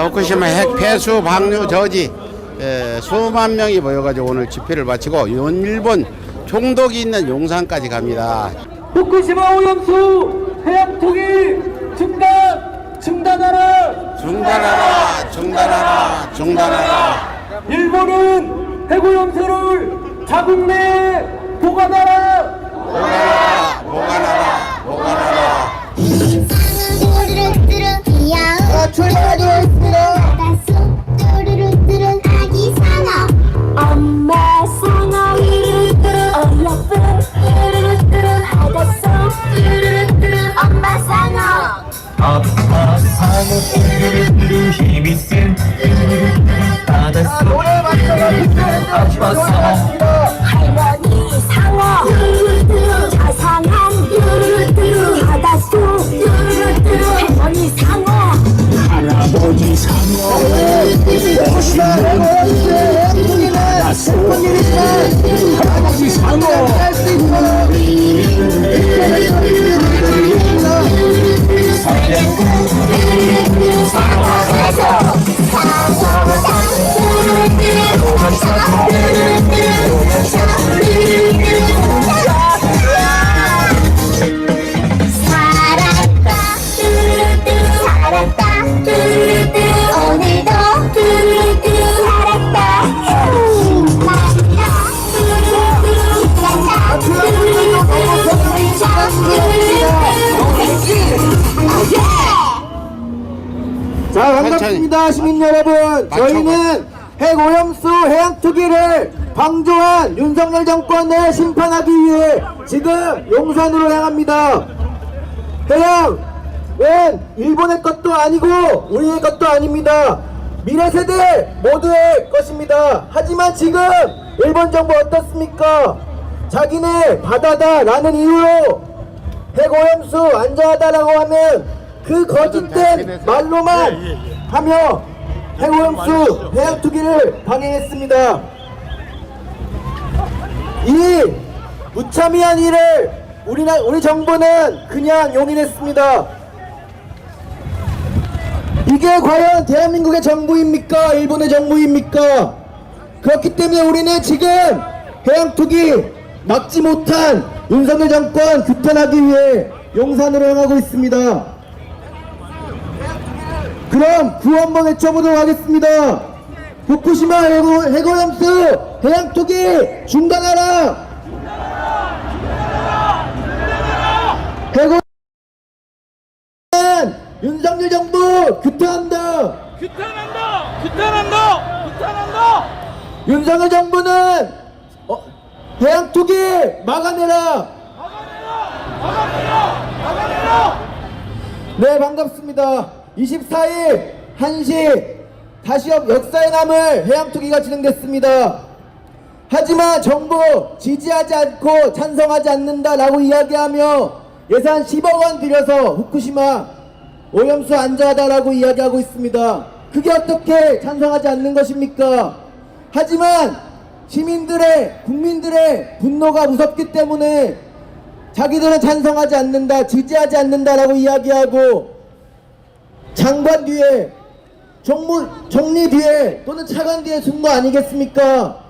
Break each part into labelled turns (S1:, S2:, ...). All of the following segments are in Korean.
S1: 후쿠시마 핵 폐수 방류 저지 수만 명이 모여가지고 오늘 집회를 마치고 일본 총독이 있는 용산까지 갑니다.
S2: 후쿠시마 오염수 해양 투기 중단하라!
S1: 중단하라! 중단하라! 중단하라!
S2: 일본은 핵오염수를 자국 내에 보관하라!
S1: 보관하라! 보관하라! 보관하라!
S3: 출발하겠습니다. 뚜루루뚜루 아기 상어 엄마 상어 어여쁜 뚜루루뚜루 바닷속 뚜루루뚜루 엄마 상어
S4: 아빠 상어 뚜루루뚜루 힘이 센 뚜루루뚜루 바닷속 아빠 상어
S3: 할머니 상어 뚜루루뚜루 자상한 뚜루루뚜루 바닷속 뚜루루뚜루 할머니 상어
S4: 할아버지 상어 멋있는 나쁜 일이지만 할아버지 상어
S3: 살았다 오늘도 살았다
S2: 자, 반갑습니다 시민 여러분. 저희는 핵오염수 해양 투기를 방조한 윤석열 정권을 심판하기 위해 지금 용산으로 향합니다. 해양은 일본의 것도 아니고 우리의 것도 아닙니다. 미래 세대 모두의 것입니다. 하지만 지금 일본 정부 어떻습니까? 자기네 바다다 라는 이유로 핵오염수 안전하다라고 하면 그 거짓된 말로만 하며 핵오염수 해양 투기를 방해했습니다. 이 무참히한 일을 우리 정부는 그냥 용인했습니다. 이게 과연 대한민국의 정부입니까? 일본의 정부입니까? 그렇기 때문에 우리는 지금 해양 투기 막지 못한 윤석열 정권 규탄하기 위해 용산으로 향하고 있습니다. 그럼 구호 한번 외쳐보도록 하겠습니다. 후쿠시마 핵오염수 해양 투기 중단하라! 핵오염수 윤석열 정부 규탄한다! 규탄한다! 윤석열 정부는 해양 투기 막아내라! 네, 반갑습니다. 24일 1시 다시 역사에 남을 해양 투기가 진행됐습니다. 하지만 정부 지지하지 않고 찬성하지 않는다라고 이야기하며 예산 10억 원 들여서 후쿠시마 오염수 안전하다라고 이야기하고 있습니다. 그게 어떻게 찬성하지 않는 것입니까? 하지만 시민들의 국민들의 분노가 무섭기 때문에 자기들은 찬성하지 않는다, 지지하지 않는다라고 이야기하고 장관 뒤에 총리 뒤에 또는 차관 뒤에 숨는 거 아니겠습니까?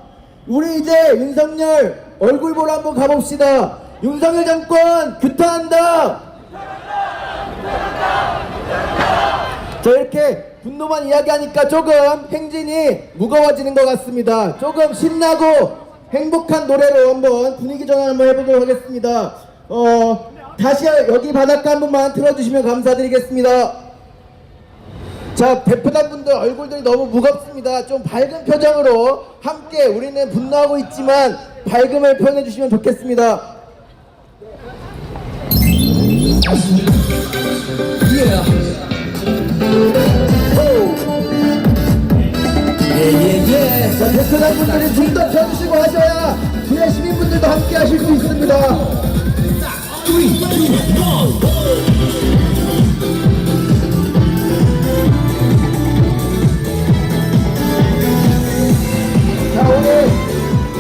S2: 우리 이제 윤석열 얼굴 보러 한번 가봅시다. 윤석열 정권 규탄한다! 저 이렇게 분노만 이야기하니까 조금 행진이 무거워지는 것 같습니다. 조금 신나고 행복한 노래로 한번 분위기 전환 한번 해보도록 하겠습니다. 다시 여기 바닷가 한 번만 틀어주시면 감사드리겠습니다. 자, 대표단분들 얼굴들이 너무 무겁습니다. 좀 밝은 표정으로 함께 우리는 분노하고 있지만 밝음을 표현해 주시면 좋겠습니다. 자, 대표단분들이 좀 더 펴주시고 하셔야 뒤에 시민분들도 함께 하실 수 있습니다. 자,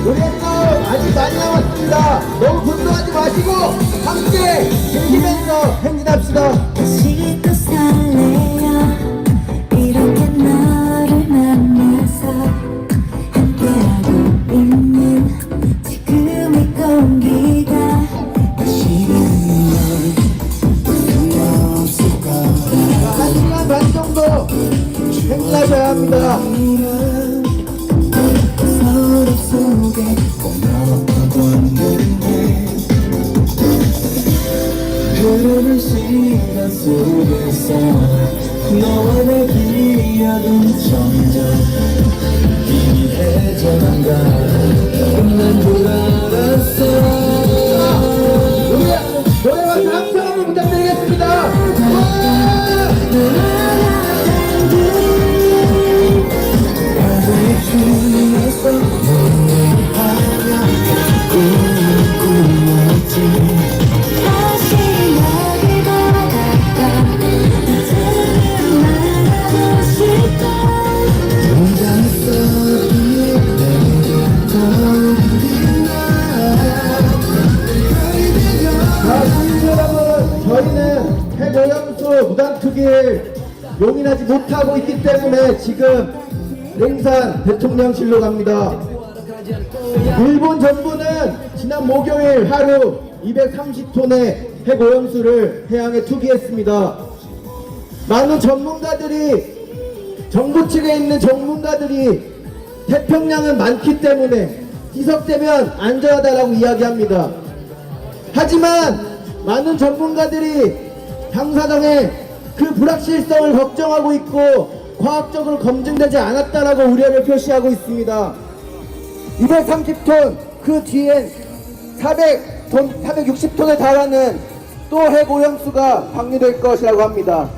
S2: 우리 또 아직 많이 남았습니다. 너무 분노하지 마시고 함께 즐기면서 행진합시다.
S3: 다시 또 설레요 이렇게 나
S4: 속에서 너와 내 기억은 점점 희미해져간다. 난 줄 알았어.
S2: 노래와 다음 사람을 부탁드리겠습니다.
S3: 다시 너를 바랄까 이제는 말하고 싶어
S2: 자, 시민 여러분, 저희는 해고염수 무단투기를 용인하지 못하고 있기 때문에 지금 랭산 대통령실로 갑니다. 일본 정부는 지난 목요일 하루 230톤의 해고염수를 해양에 투기했습니다. 많은 전문가들이, 정부 측에 있는 전문가들이 태평양은 많기 때문에 희석되면 안전하다라고 이야기합니다. 하지만 많은 전문가들이 방사능의 그 불확실성을 걱정하고 있고 과학적으로 검증되지 않았다라고 우려를 표시하고 있습니다. 230톤 그 뒤엔 460톤에 달하는 또 해고염수가 방류될 것이라고 합니다.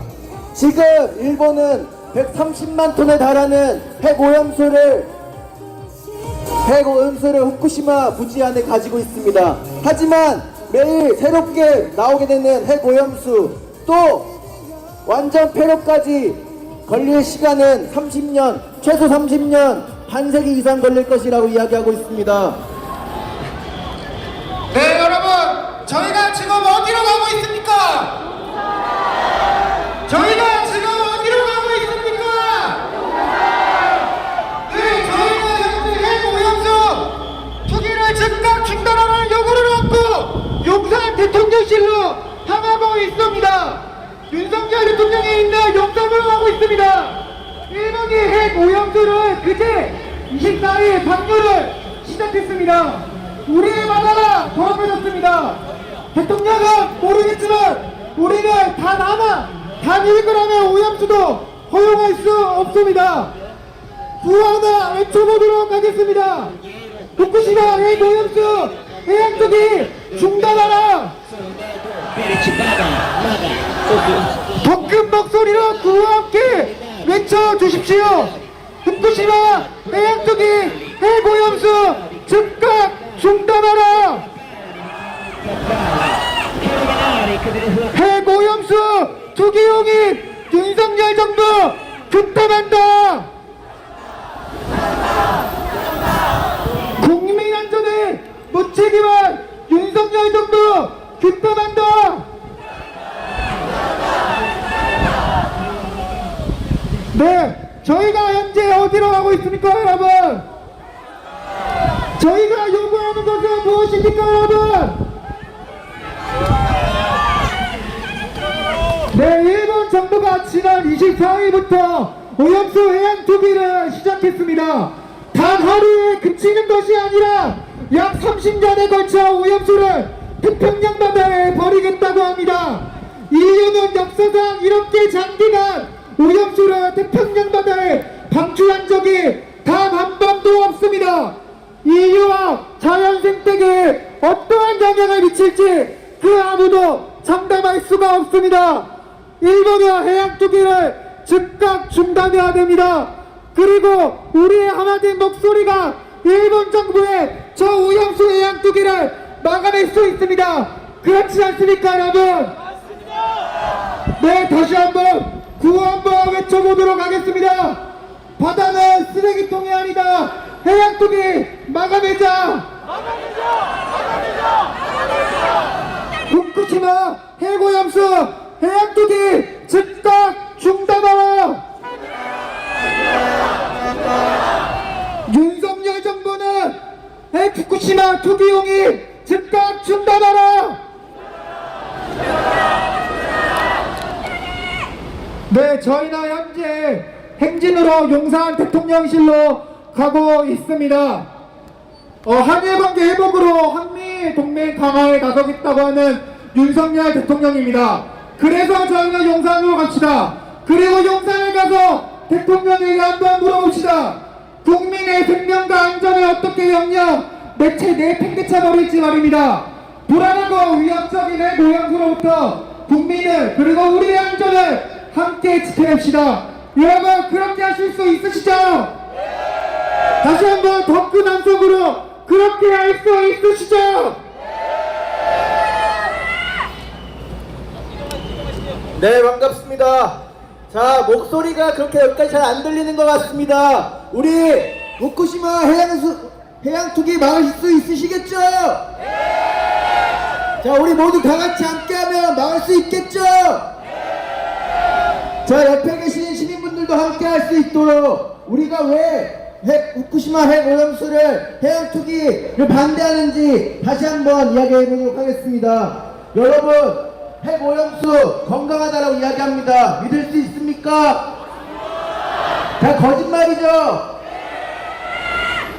S2: 지금 일본은 130만 톤에 달하는 해고염수를 후쿠시마 부지 안에 가지고 있습니다. 하지만 매일 새롭게 나오게 되는 해고염수 또 완전 폐로까지 걸릴 시간은 30년, 최소 30년, 반세기 이상 걸릴 것이라고 이야기하고 있습니다.
S5: 네, 여러분, 저희가 지금 어디로 가고 있습니까? 저희가 지금 어디로 가고 있습니까? 네, 저희가 현재 해고염수 투기를 즉각 중단하는 요구를 얻고 용산 대통령실로 향하고 있습니다. 윤석열 대통령이 있는 용산으로 가고 있습니다. 일본이 해고염수를 그제 24일 방류를 시작했습니다. 우리의 바다가 더럽혀졌습니다. 대통령은 모르겠지만 우리는 단 1g의 오염수도 허용할 수 없습니다. 구하나 외쳐보도록 하겠습니다. 후쿠시마 해고염수 해양투기 중단하라. 더 큰 목소리로 구호와 함께 외쳐주십시오. 후쿠시마 해양투기 해고염수 즉각 중단하라. 해고염수 투기용인 윤석열 정부 규탄한다. 국민 안전을 무책임한 윤석열 정부 규탄한다. 네, 저희가 현재 어디로 가고 있습니까, 여러분? 저희가 요구하는 것은 무엇입니까, 여러분? 네, 일본 정부가 지난 24일부터 오염수 해양 투기를 시작했습니다. 단 하루에 그치는 것이 아니라 약 30년에 걸쳐 오염수를 태평양 바다에 버리겠다고 합니다. 인류는 역사상 이렇게 장기간 오염수를 태평양 바다에 방출한 적이 단 한 번도 없습니다. 인류와 자연 생태계에 어떠한 영향을 미칠지 그 아무도 장담할 수가 없습니다. 일본의 해양 투기를 즉각 중단해야 됩니다. 그리고 우리의 하나된 목소리가 일본 정부의 저 오염수 해양 투기를 막아낼 수 있습니다. 그렇지 않습니까, 여러분? 네, 다시 한번 구호 한번 외쳐보도록 하겠습니다. 바다는 쓰레기통이 아니다. 해양 투기 막아내자. 후쿠시마 해고염수 해양 투기 즉각 중단하라. 윤석열 정부는 후쿠시마 투기용이 즉각 중단하라. 네, 저희는 현재 행진으로 용산 대통령실로 가고 있습니다. 한일관계 회복으로 한미 동맹 강화에 나서겠다고 하는 윤석열 대통령입니다. 그래서 저희는 용산으로 갑시다. 그리고 용산에 가서 대통령에게 한번 물어봅시다. 국민의 생명과 안전을 어떻게 영영 내팽개쳐 버릴지 말입니다. 불안하고 위협적인 핵오염수로부터 국민을 그리고 우리의 안전을 함께 지켜냅시다. 여러분 그렇게 하실 수 있으시죠? 다시 한번 더 큰 함성으로 그렇게 할 수 있으시죠?
S2: 네, 반갑습니다. 자, 목소리가 그렇게 여기까지 잘 안 들리는 것 같습니다. 우리 후쿠시마 해양 투기 막을 수 있으시겠죠? 자, 우리 모두 다 같이 함께하면 막을 수 있겠죠? 자, 옆에 계신 시민분들도 함께할 수 있도록 우리가 왜 후쿠시마 핵오염수를 해양 투기를 반대하는지 다시 한번 이야기해 보도록 하겠습니다. 여러분, 핵오염수 건강하다라고 이야기합니다. 믿을 수 있습니까? 다 거짓말이죠?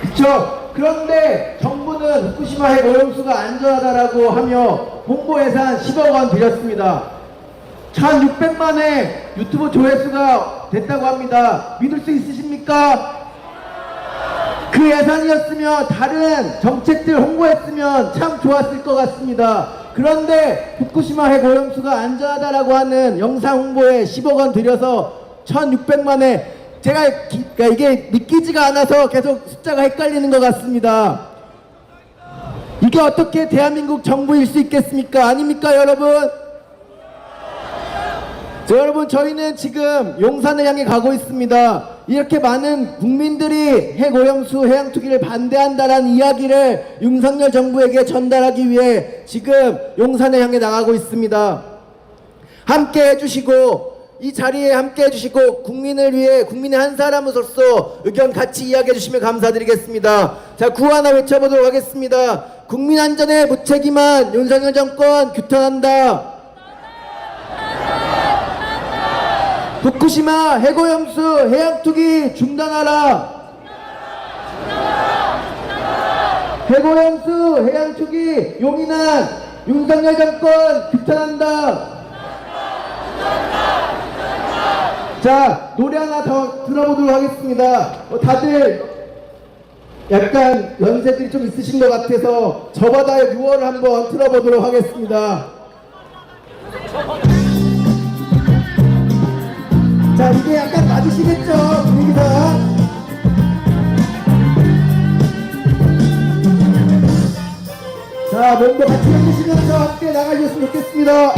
S2: 그쵸? 그런데 정부는 후쿠시마 핵오염수가 안전하다라고 하며 홍보 예산 10억 원 들였습니다. 1600만의 유튜브 조회수가 됐다고 합니다. 믿을 수 있으십니까? 그 예산이었으면 다른 정책들 홍보했으면 참 좋았을 것 같습니다. 그런데 후쿠시마 핵오염수가 안전하다라고 하는 영상 홍보에 10억 원 들여서 1600만에 그러니까 이게 믿기지가 않아서 계속 숫자가 헷갈리는 것 같습니다. 이게 어떻게 대한민국 정부일 수 있겠습니까? 아닙니까 여러분? 자, 여러분 저희는 지금 용산을 향해 가고 있습니다. 이렇게 많은 국민들이 핵오염수 해양투기를 반대한다라는 이야기를 윤석열 정부에게 전달하기 위해 지금 용산을 향해 나가고 있습니다. 함께 해주시고 이 자리에 함께 해주시고 국민을 위해 국민의 한 사람으로서 의견 같이 이야기해 주시면 감사드리겠습니다. 자, 구호 하나 외쳐보도록 하겠습니다. 국민 안전에 무책임한 윤석열 정권 규탄한다. 후쿠시마 핵오염수 해양투기 중단하라. 핵오염수 해양투기 용인한 윤석열 정권 규탄한다. 자, 노래 하나 더 들어보도록 하겠습니다. 다들 약간 연세들이 좀 있으신 것 같아서 저바다의 6월을 한번 틀어보도록 하겠습니다. 자, 이게 약간 맞으시겠죠? 분위기가. 자, 몸도 같이 해주시면서 함께 나가주셨으면 좋겠습니다.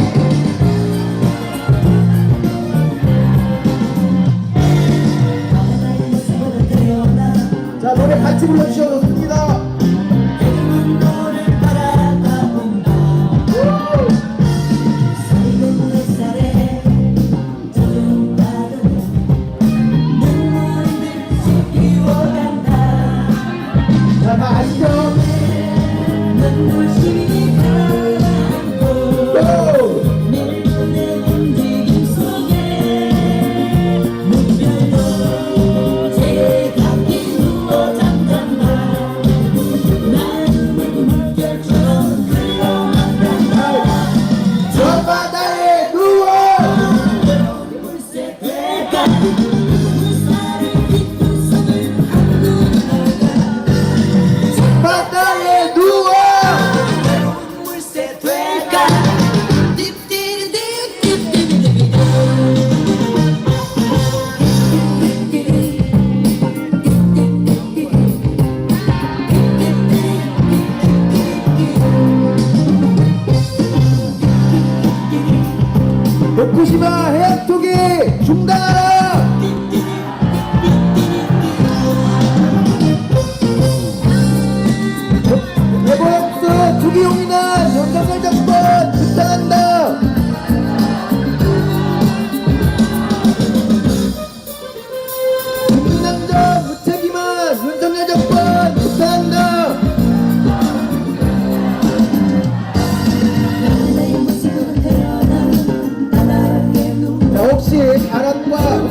S2: 자, 노래 같이 불러주셔도 좋습니다. 자, 다 아시죠? 후쿠시마 해양투기 중단하라! 핵오염수 투기 용인한 윤석열 정권 규탄한다! 국민안전 무책임한 윤석열 정권 규탄한다! 혹시 바람과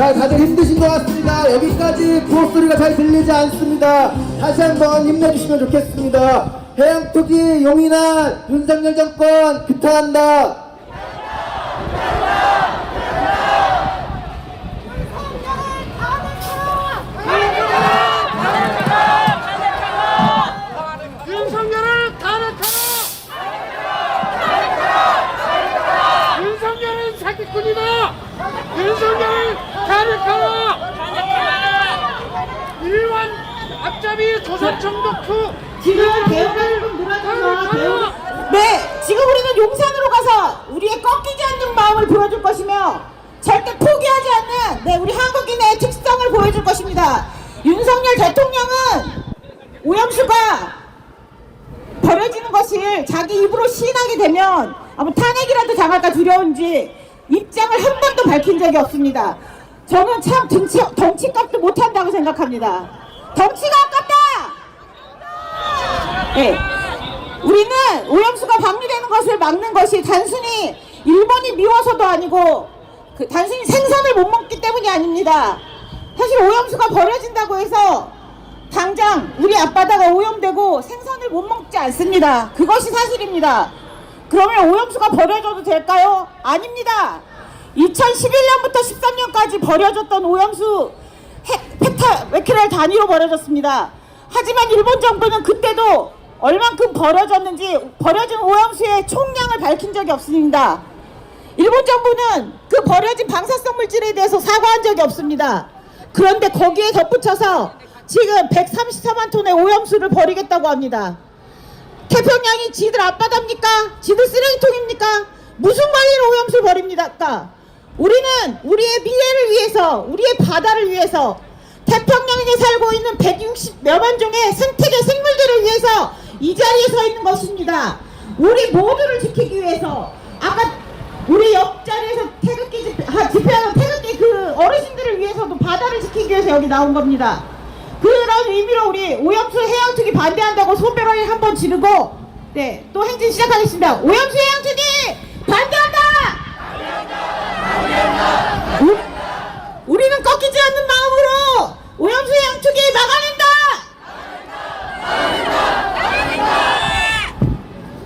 S2: 자, 다들 힘드신 것 같습니다. 여기까지 구호 소리가 잘 들리지 않습니다. 다시 한번 힘내주시면 좋겠습니다. 해양투기 용인한 윤석열 정권 규탄한다.
S6: 윤석열을 탄핵하라! 윤석열은 사기꾼이다! 윤석열을 탄핵하라! 일반 앞잡이 조선총독 투
S7: 지금 배우가는 분 놀아주세요. 네, 지금 우리는 용산으로 가서 우리의 꺾이지 않는 마음을 보여줄 것이며 절대 포기하지 않는 우리 한국인의 특성을 보여줄 것입니다. 윤석열 대통령은 오염수가 버려지는 것을 자기 입으로 시인하게 되면 아마 탄핵이라도 당할까 두려운지 입장을 한 번도 밝힌 적이 없습니다. 저는 참 덩치값도 못한다고 생각합니다. 덩치가 아깝다! 네. 우리는 오염수가 방류되는 것을 막는 것이 단순히 일본이 미워서도 아니고 단순히 생선을 못 먹기 때문이 아닙니다. 사실 오염수가 버려진다고 해서 당장 우리 앞바다가 오염되고 생선을 못 먹지 않습니다. 그것이 사실입니다. 그러면 오염수가 버려져도 될까요? 아닙니다. 2011년부터 13년까지 버려졌던 오염수 헥타베크렐 단위로 버려졌습니다. 하지만 일본 정부는 그때도 얼만큼 버려졌는지 버려진 오염수의 총량을 밝힌 적이 없습니다. 일본 정부는 그 버려진 방사성 물질에 대해서 사과한 적이 없습니다. 그런데 거기에 덧붙여서 지금 134만 톤의 오염수를 버리겠다고 합니다. 태평양이 지들 앞바다입니까? 지들 쓰레기통입니까? 무슨 관리로 오염수를 버립니까? 우리는 우리의 미래를 위해서, 우리의 바다를 위해서, 태평양에 살고 있는 160여만 종의 생태계 생물들을 위해서 이 자리에 서 있는 것입니다. 우리 모두를 지키기 위해서, 아까 우리 옆자리에서 집회하는 태극기 그 어르신들을 위해서도 바다를 지키기 위해서 여기 나온 겁니다. 그런 의미로 우리 오염수 해양투기 반대한다고 손벼락을 한번 지르고 또 행진 시작하겠습니다. 오염수 해양투기 반대한다! 우리는 꺾이지 않는 마음으로 오염수 해양투기 막아낸다!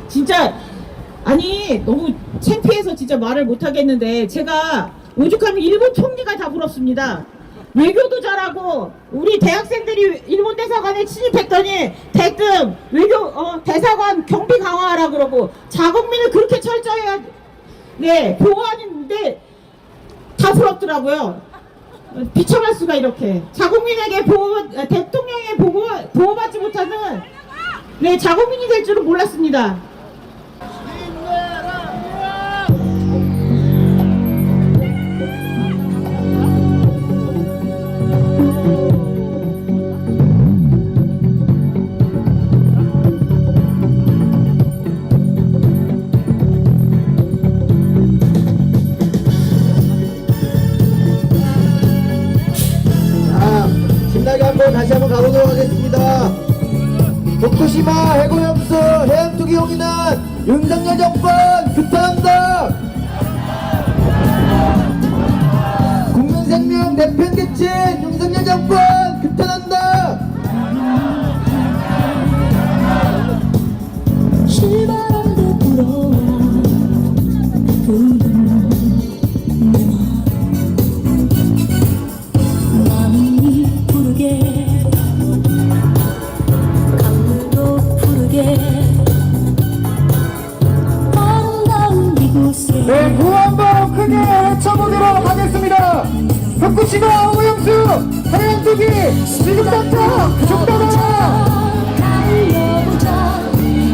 S7: 진짜 아니 너무 창피해서 진짜 말을 못하겠는데 제가 오죽하면 일본 총리가 다 부럽습니다. 외교도 잘하고 우리 대학생들이 일본 대사관에 침입했더니 대뜸 대사관 경비 강화하라 그러고 자국민을 그렇게 철저히 보호하는데 다 부럽더라고요. 비참할 수가 이렇게 자국민에게 대통령의 보호받지 못하는 자국민이 될 줄은 몰랐습니다.
S2: 신나게 한번 다시 한번 가보도록 하겠습니다. 도쿠시마 해고염수 해양투기 용인한 윤석열 정권 규탄한다. 국민생명 내팽개친 윤석열 정권 규탄한다.
S3: 실바람도 불어와 부는 내 마음이 부르게 강물도 푸르게 아름다운 이곳에
S5: 네, 구호 한번 크게 외쳐보도록 하겠습니다. 후쿠시마 오염수 해양투기 지금 당장 중단하라.
S3: 달려보자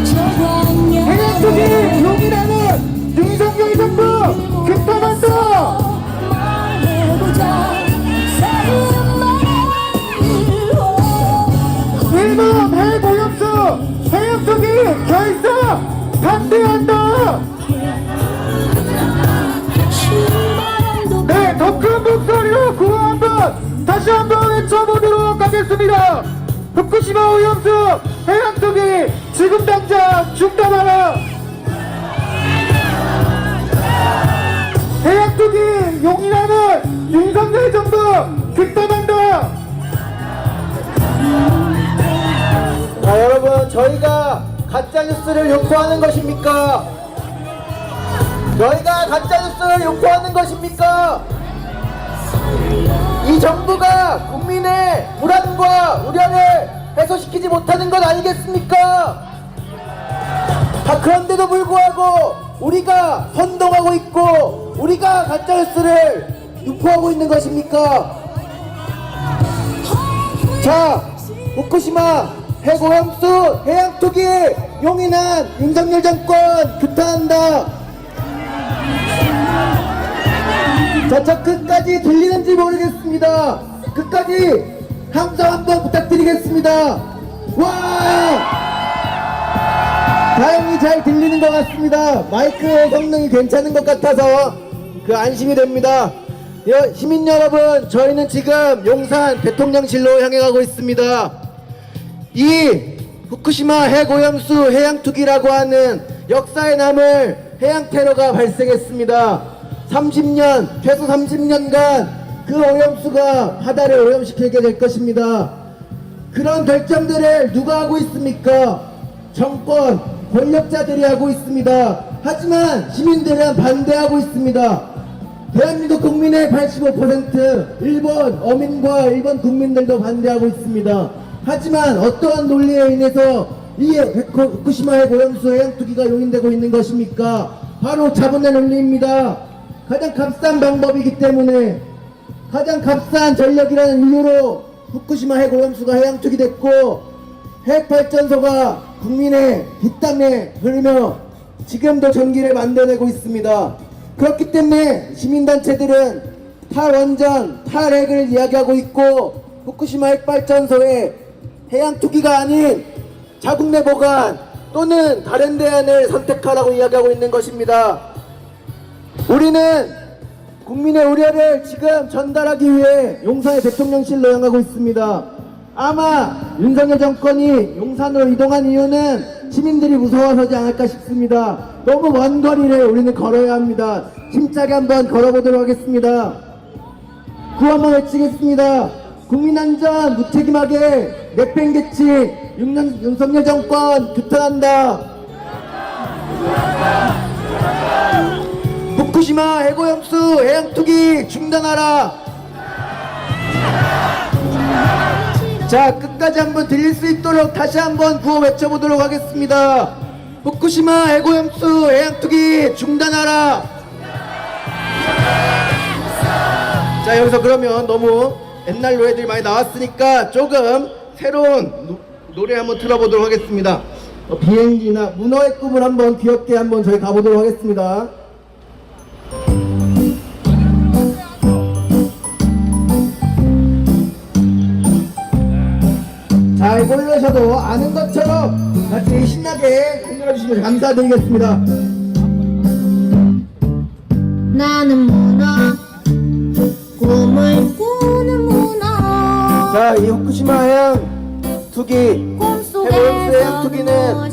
S3: 저 광야
S5: 해양투기 용인하는 윤석열 정부 규탄한다.
S3: 말해보자 새로운 말을
S5: 일본 해고염수 해양투기 결사 반대한다. 네, 더 큰 목소리로 구호 한번 다시 한번 외쳐보도록 하겠습니다. 후쿠시마 오염수 해양투기 지금 당장 중단하라. 해양투기 용인하는 윤석열 정부
S2: 가짜뉴스를 유포하는 것입니까? 너희가 가짜뉴스를 유포하는 것입니까? 이 정부가 국민의 불안과 우려를 해소시키지 못하는 것 아니겠습니까? 그런데도 불구하고 우리가 선동하고 있고 우리가 가짜뉴스를 유포하고 있는 것입니까? 자, 후쿠시마 핵오염수 해양투기에 용인한 윤석열 정권 규탄한다. 자, 저 끝까지 들리는지 모르겠습니다. 끝까지 함성 한번 부탁드리겠습니다. 와! 다행히 잘 들리는 것 같습니다. 마이크 성능이 괜찮은 것 같아서 안심이 됩니다. 시민 여러분, 저희는 지금 용산 대통령실로 향해 가고 있습니다. 이 후쿠시마 핵오염수 해양투기라고 하는 역사에 남을 해양 테러가 발생했습니다. 30년, 최소 30년간 그 오염수가 바다를 오염시키게 될 것입니다. 그런 결정들을 누가 하고 있습니까? 정권, 권력자들이 하고 있습니다. 하지만 시민들은 반대하고 있습니다. 대한민국 국민의 85%, 일본 어민과 일본 국민들도 반대하고 있습니다. 하지만 어떠한 논리에 인해서 이 후쿠시마 핵오염수 해양투기가 용인되고 있는 것입니까? 바로 자본의 논리입니다. 가장 값싼 방법이기 때문에, 가장 값싼 전력이라는 이유로 후쿠시마 핵오염수가 해양투기 됐고, 핵발전소가 국민의 뒷담에 흐르며 지금도 전기를 만들어내고 있습니다. 그렇기 때문에 시민단체들은 탈원전, 탈핵을 이야기하고 있고, 후쿠시마 핵발전소의 해양투기가 아닌 자국내 보관 또는 다른 대안을 선택하라고 이야기하고 있는 것입니다. 우리는 국민의 우려를 지금 전달하기 위해 용산의 대통령실로 향하고 있습니다. 아마 윤석열 정권이 용산으로 이동한 이유는 시민들이 무서워서지 않을까 싶습니다. 너무 먼 거리를 우리는 걸어야 합니다. 힘차게 한번 걸어보도록 하겠습니다. 구호 한번 외치겠습니다. 국민안전 무책임하게 내팽개친 윤석열 정권 규탄한다. 후쿠시마 핵오염수 해양투기 중단하라. 자, 끝까지 한번 들릴 수 있도록 다시 한번 구호 외쳐보도록 하겠습니다. 후쿠시마 핵오염수 해양투기 중단하라. 자, 여기서 그러면 너무 옛날 노래들이 많이 나왔으니까 조금 새로운 노래 한번 틀어보도록 하겠습니다. 비행기나 문어의 꿈을 한번 귀엽게 한번 저희 가보도록 하겠습니다. 잘 고르셔도 아는 것처럼 같이 신나게 흔들어주시면 감사드리겠습니다.
S3: 나는 문어 꿈을 꾸는 문어
S2: 자, 이 후쿠시마 해양투기, 핵오염수 해양투기는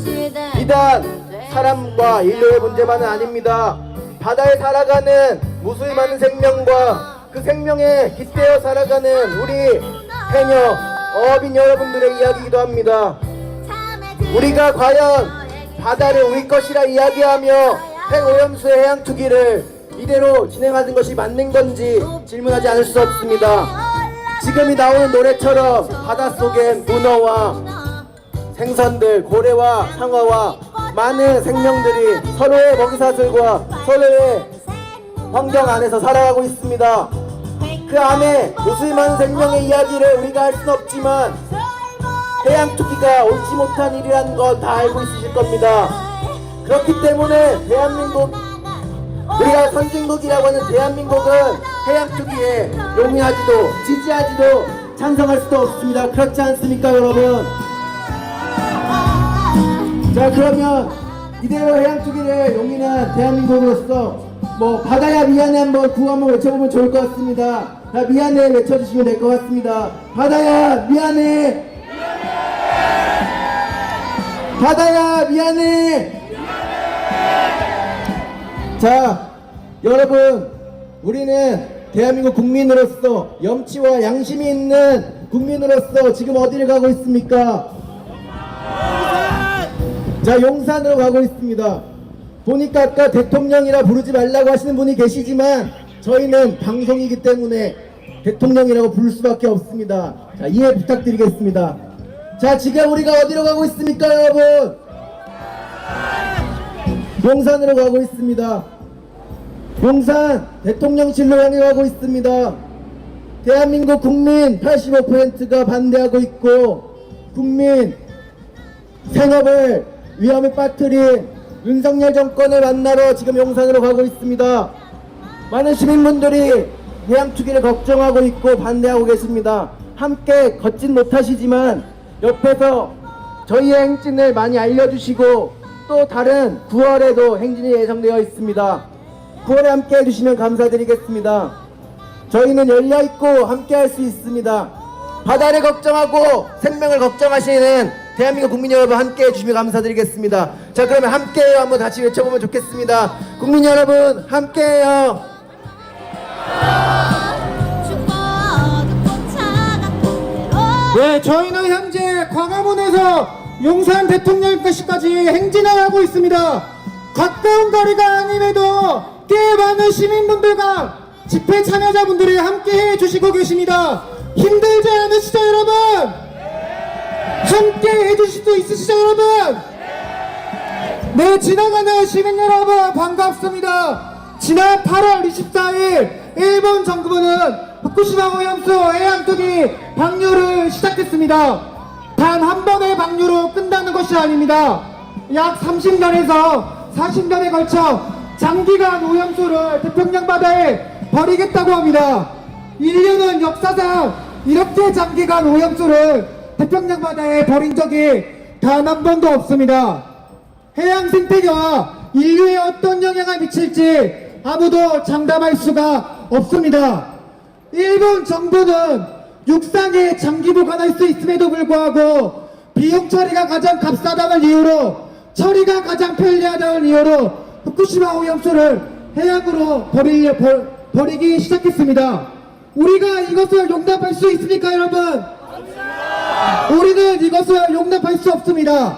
S2: 비단 사람과 인류의 문제만은 아닙니다. 바다에 살아가는 무수히 많은 생명과 그 생명에 깃대어 살아가는 우리 해녀, 어업인 여러분들의 이야기이기도 합니다. 우리가 과연 바다를 우리 것이라 이야기하며 핵오염수 해양투기를 이대로 진행하는 것이 맞는 건지 질문하지 않을 수 없습니다. 지금이 나오는 노래처럼 바닷속엔 문어와 생선들, 고래와 상어와 많은 생명들이 서로의 먹이사슬과 서로의 환경 안에서 살아가고 있습니다. 그 안에 무수히 많은 생명의 이야기를 우리가 할 수는 없지만 해양투기가 옳지 못한 일이라는 건 다 알고 있으실 겁니다. 그렇기 때문에 대한민국, 우리가 선진국이라고 하는 대한민국은 해양투기에 용인하지도 지지하지도 찬성할 수도 없습니다. 그렇지 않습니까, 여러분? 자, 그러면 이대로 해양투기를 용인한 대한민국으로서 바다야 미안해 한번 구호 한번 외쳐보면 좋을 것 같습니다. 자, 미안해 외쳐주시면 될 것 같습니다. 바다야 미안해. 바다야 미안해. 자, 여러분, 우리는 대한민국 국민으로서 염치와 양심이 있는 국민으로서 지금 어디를 가고 있습니까? 자, 용산으로 가고 있습니다. 보니까 아까 대통령이라 부르지 말라고 하시는 분이 계시지만 저희는 방송이기 때문에 대통령이라고 부를 수밖에 없습니다. 자, 이해 부탁드리겠습니다. 자, 지금 우리가 어디로 가고 있습니까, 여러분? 용산으로 가고 있습니다. 용산 대통령실로 향해 가고 있습니다. 대한민국 국민 85%가 반대하고 있고 국민 생업을 위험에 빠뜨린 윤석열 정권을 만나러 지금 용산으로 가고 있습니다. 많은 시민분들이 해양 투기를 걱정하고 있고 반대하고 계십니다. 함께 걷진 못하시지만 옆에서 저희의 행진을 많이 알려주시고 또 다른 9월에도 행진이 예정되어 있습니다. 9월에 함께 해주시면 감사드리겠습니다. 저희는 열려있고 함께 할 수 있습니다. 바다를 걱정하고 생명을 걱정하시는 대한민국 국민 여러분 함께 해주시면 감사드리겠습니다. 자, 그러면 함께해요 한번 다시 외쳐보면 좋겠습니다. 국민 여러분 함께해요.
S5: 네, 저희는 현재 광화문에서 용산 대통령실까지 행진을 하고 있습니다. 가까운 거리가 아님에도 꽤 많은 시민분들과 집회 참여자분들이 함께 해주시고 계십니다. 힘들지 않으시죠, 여러분? 함께 해주실 수 있으시죠, 여러분? 네, 지나가는 시민 여러분 반갑습니다. 지난 8월 24일 일본 정부는 후쿠시마 오염수 해양투기 방류를 시작했습니다. 단 한 번의 방류로 끝나는 것이 아닙니다. 약 30년에서 40년에 걸쳐 장기간 오염수를 태평양 바다에 버리겠다고 합니다. 인류는 역사상 이렇게 장기간 오염수를 태평양 바다에 버린 적이 단 한 번도 없습니다. 해양 생태계와 인류에 어떤 영향을 미칠지 아무도 장담할 수가 없습니다. 일본 정부는 육상에 장기 보관할 수 있음에도 불구하고 비용 처리가 가장 값싸다는 이유로 처리가 가장 편리하다는 이유로 후쿠시마 오염수를 해양으로 버리기 시작했습니다. 우리가 이것을 용납할 수 있습니까, 여러분? 우리는 이것을 용납할 수 없습니다.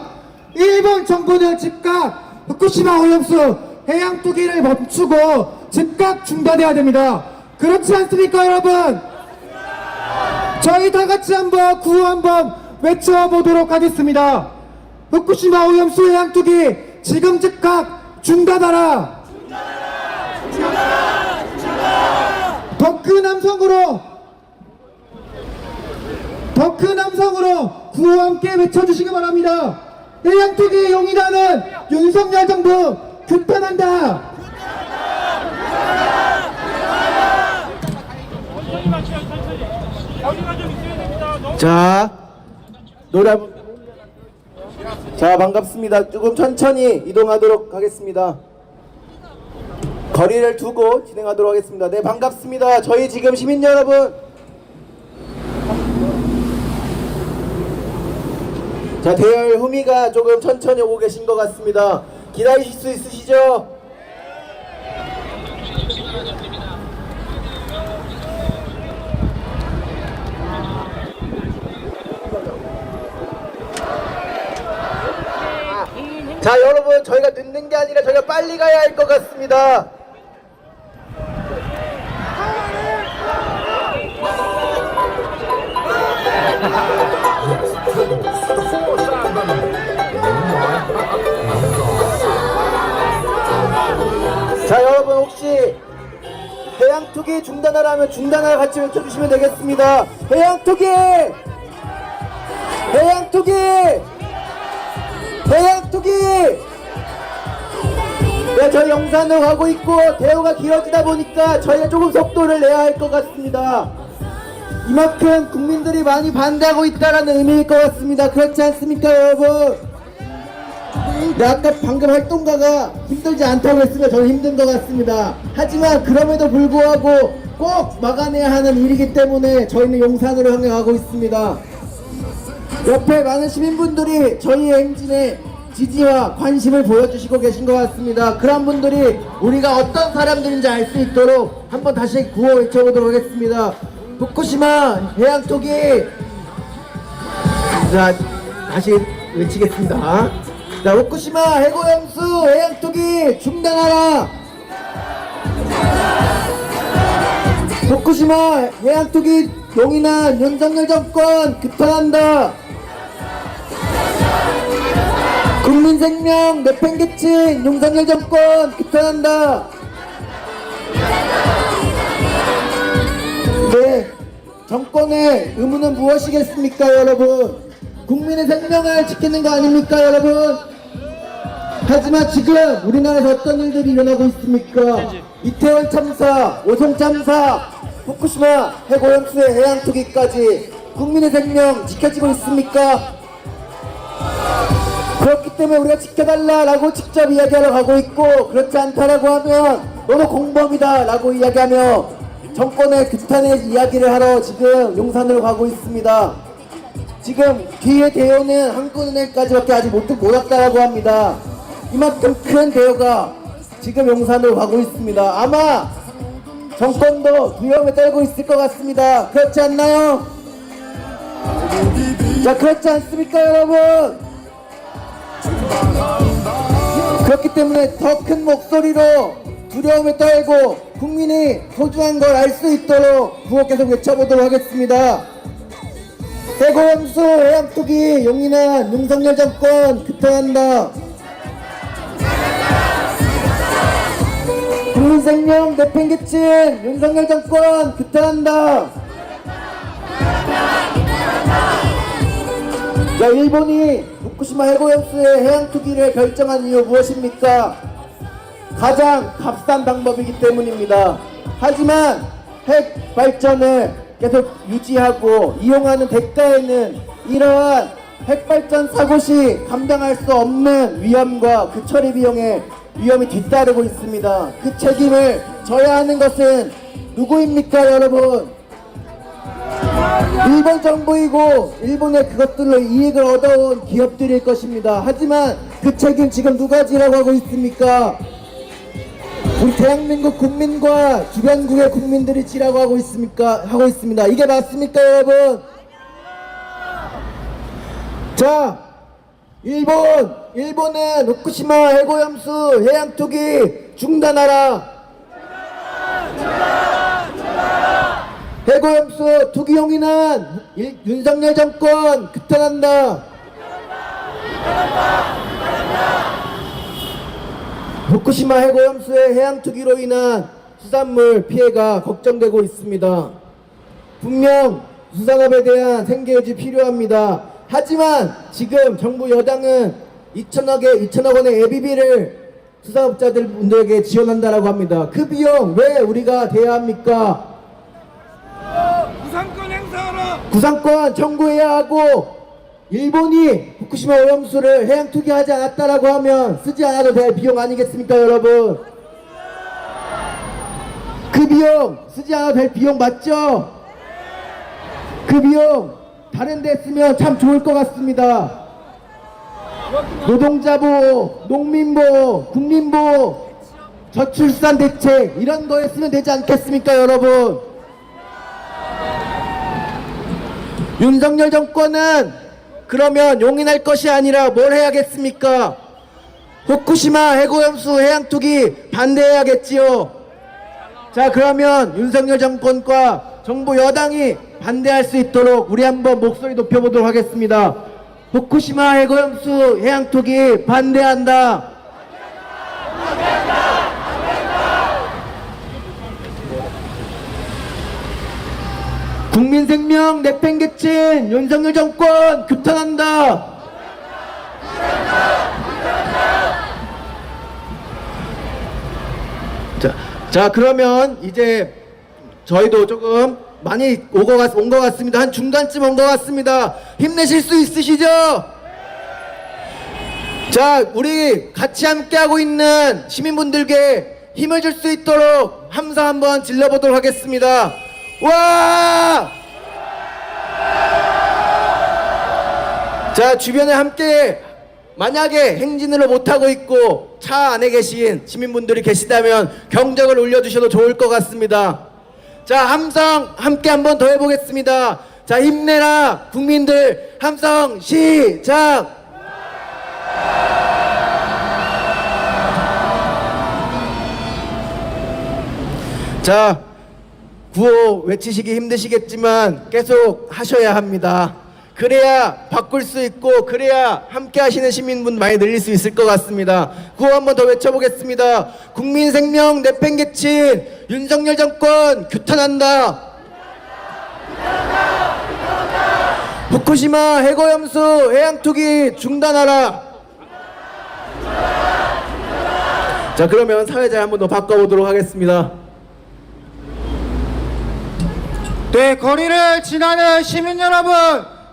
S5: 일본 정부는 즉각 후쿠시마 오염수 해양 투기를 멈추고 즉각 중단해야 됩니다. 그렇지 않습니까, 여러분? 저희 다 같이 한번 구호 한번 외쳐보도록 하겠습니다. 후쿠시마 오염수 해양 투기 지금 즉각 중단하라. 더 큰 함성으로 구호와 함께 외쳐주시기 바랍니다. 해양 투기에 용인하는 윤석열 정부 규탄한다.
S2: 자, 노래 한번. 자, 반갑습니다. 조금 천천히 이동하도록 하겠습니다. 거리를 두고 진행하도록 하겠습니다. 네, 반갑습니다. 저희 지금 시민 여러분, 자, 대열 후미가 조금 천천히 오고 계신 것 같습니다. 기다리실 수 있으시죠? 자, 여러분, 저희가 늦는 게 아니라 저희가 빨리 가야 할 것 같습니다. 자, 여러분, 혹시 해양투기 중단하라면 중단하라 같이 외쳐주시면 되겠습니다. 해양투기! 해양투기! 해양투기! 네, 저희 용산으로 가고 있고 대우가 길어지다 보니까 저희가 조금 속도를 내야 할 것 같습니다. 이만큼 국민들이 많이 반대하고 있다는 의미일 것 같습니다. 그렇지 않습니까, 여러분? 네, 아까 방금 활동가가 힘들지 않다고 했으면 저는 힘든 것 같습니다. 하지만 그럼에도 불구하고 꼭 막아내야 하는 일이기 때문에 저희는 용산으로 향해 가고 있습니다. 옆에 많은 시민분들이 저희의 행진에 지지와 관심을 보여주시고 계신 것 같습니다. 그런 분들이 우리가 어떤 사람들인지 알 수 있도록 한번 다시 구호 외쳐보도록 하겠습니다. 후쿠시마 해양투기. 자, 다시 외치겠습니다. 자, 후쿠시마 해고염수 해양투기 중단하라. 후쿠시마 해양투기 용인한 윤석열 정권 규탄한다. 국민생명 내팽개친 윤석열 정권 규탄한다. 네, 정권의 의무는 무엇이겠습니까, 여러분? 국민의 생명을 지키는 거 아닙니까, 여러분? 하지만 지금 우리나라에서 어떤 일들이 일어나고 있습니까? 이태원 참사, 오송 참사, 후쿠시마 해고염수의 해양 투기까지 국민의 생명 지켜지고 있습니까? 그렇기 때문에 우리가 지켜달라라고 직접 이야기하러 가고 있고, 그렇지 않다라고 하면 너도 공범이다 라고 이야기하며 정권의 규탄의 이야기를 하러 지금 용산으로 가고 있습니다. 지금 뒤에 대여는 한국은행까지밖에 아직 못 왔다라고 합니다. 이만큼 큰 대여가 지금 용산으로 가고 있습니다. 아마 정권도 두려움에 떨고 있을 것 같습니다. 그렇지 않나요? 자, 그렇지 않습니까, 여러분? 그렇기 때문에 더 큰 목소리로 두려움에 떨고 국민이 소중한 걸 알 수 있도록 구호 계속 외쳐보도록 하겠습니다. 해고염수 해양투기 용인한 윤석열 정권 규탄한다. 국민생명 내팽개친 윤석열 정권 규탄한다. 자, 일본이 후쿠시마 해고염수의 해양투기를 결정한 이유 무엇입니까? 가장 값싼 방법이기 때문입니다. 하지만 핵 발전을 계속 유지하고 이용하는 대가에는 이러한 핵발전 사고 시 감당할 수 없는 위험과 그 처리 비용의 위험이 뒤따르고 있습니다. 그 책임을 져야 하는 것은 누구입니까, 여러분? 일본 정부이고 일본의 그것들로 이익을 얻어온 기업들일 것입니다. 하지만 그 책임 지금 누가 지라고 하고 있습니까? 우리 대한민국 국민과 주변국의 국민들이 지라고 하고 있습니다. 이게 맞습니까, 여러분? 자, 일본은 후쿠시마 해고염수 해양투기 중단하라. 해고염수 투기 용인한 윤석열 정권 규탄한다. 후쿠시마 해고염수의 해양투기로 인한 수산물 피해가 걱정되고 있습니다. 분명 수산업에 대한 생계유지 필요합니다. 하지만 지금 정부 여당은 2천억 원의 예비비를 수산업자들 분들에게 지원한다라고 합니다. 그 비용 왜 우리가 대야 합니까?
S6: 구상권 행사하라.
S2: 구상권 청구해야 하고, 일본이 후쿠시마 오염수를 해양 투기하지 않았다라고 하면 쓰지 않아도 될 비용 아니겠습니까, 여러분? 그 비용 쓰지 않아도 될 비용 맞죠? 그 비용 다른 데 쓰면 참 좋을 것 같습니다. 노동자 보호, 농민 보호, 국민 보호, 저출산 대책 이런 거에 쓰면 되지 않겠습니까, 여러분? 윤석열 정권은 그러면 용인할 것이 아니라 뭘 해야겠습니까? 후쿠시마 해고염수 해양투기 반대해야겠지요. 자, 그러면 윤석열 정권과 정부 여당이 반대할 수 있도록 우리 한번 목소리 높여보도록 하겠습니다. 후쿠시마 해고염수 해양투기 반대한다. 국민 생명 내팽개친 윤석열 정권 규탄한다. 자, 그러면 이제 저희도 조금 많이 온 것 같습니다. 한 중간쯤 온 것 같습니다. 힘내실 수 있으시죠? 자, 우리 같이 함께하고 있는 시민분들께 힘을 줄 수 있도록 함성 한번 질러보도록 하겠습니다. 와! 자, 주변에 함께 만약에 행진을 못하고 있고 차 안에 계신 시민분들이 계시다면 경적을 울려주셔도 좋을 것 같습니다. 자, 함성 함께 한번 더 해보겠습니다. 자, 힘내라 국민들. 함성 시작. 자, 구호 외치시기 힘드시겠지만 계속 하셔야 합니다. 그래야 바꿀 수 있고 그래야 함께 하시는 시민분 많이 늘릴 수 있을 것 같습니다. 구호 한번 더 외쳐보겠습니다. 국민 생명 내팽개친 윤석열 정권 규탄한다. 후쿠시마 해고염수 해양투기 중단하라. 자, 그러면 사회자 한 번 더 바꿔보도록 하겠습니다.
S5: 네, 거리를 지나는 시민 여러분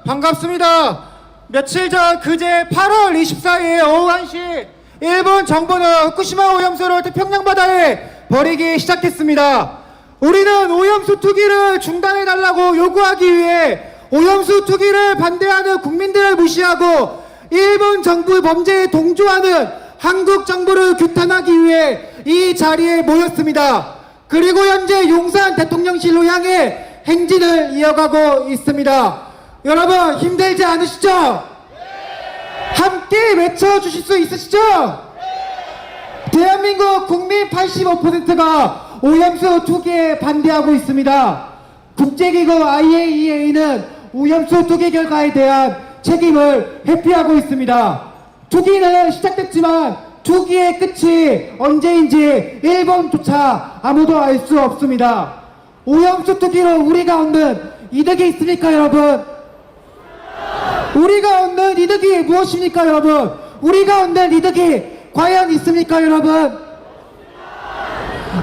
S5: 반갑습니다. 며칠 전 그제 8월 24일 오후 1시 일본 정부는 후쿠시마 오염수를 태평양 바다에 버리기 시작했습니다. 우리는 오염수 투기를 중단해달라고 요구하기 위해 오염수 투기를 반대하는 국민들을 무시하고 일본 정부의 범죄에 동조하는 한국 정부를 규탄하기 위해 이 자리에 모였습니다. 그리고 현재 용산 대통령실로 향해 행진을 이어가고 있습니다. 여러분 힘들지 않으시죠? 함께 외쳐주실 수 있으시죠? 대한민국 국민 85%가 오염수 투기에 반대하고 있습니다. 국제기구 IAEA는 오염수 투기 결과에 대한 책임을 회피하고 있습니다. 투기는 시작됐지만 투기의 끝이 언제인지 일본조차 아무도 알 수 없습니다. 오염수 투기로 우리가 얻는 이득이 있습니까, 여러분? 우리가 얻는 이득이 무엇입니까, 여러분? 우리가 얻는 이득이 과연 있습니까, 여러분?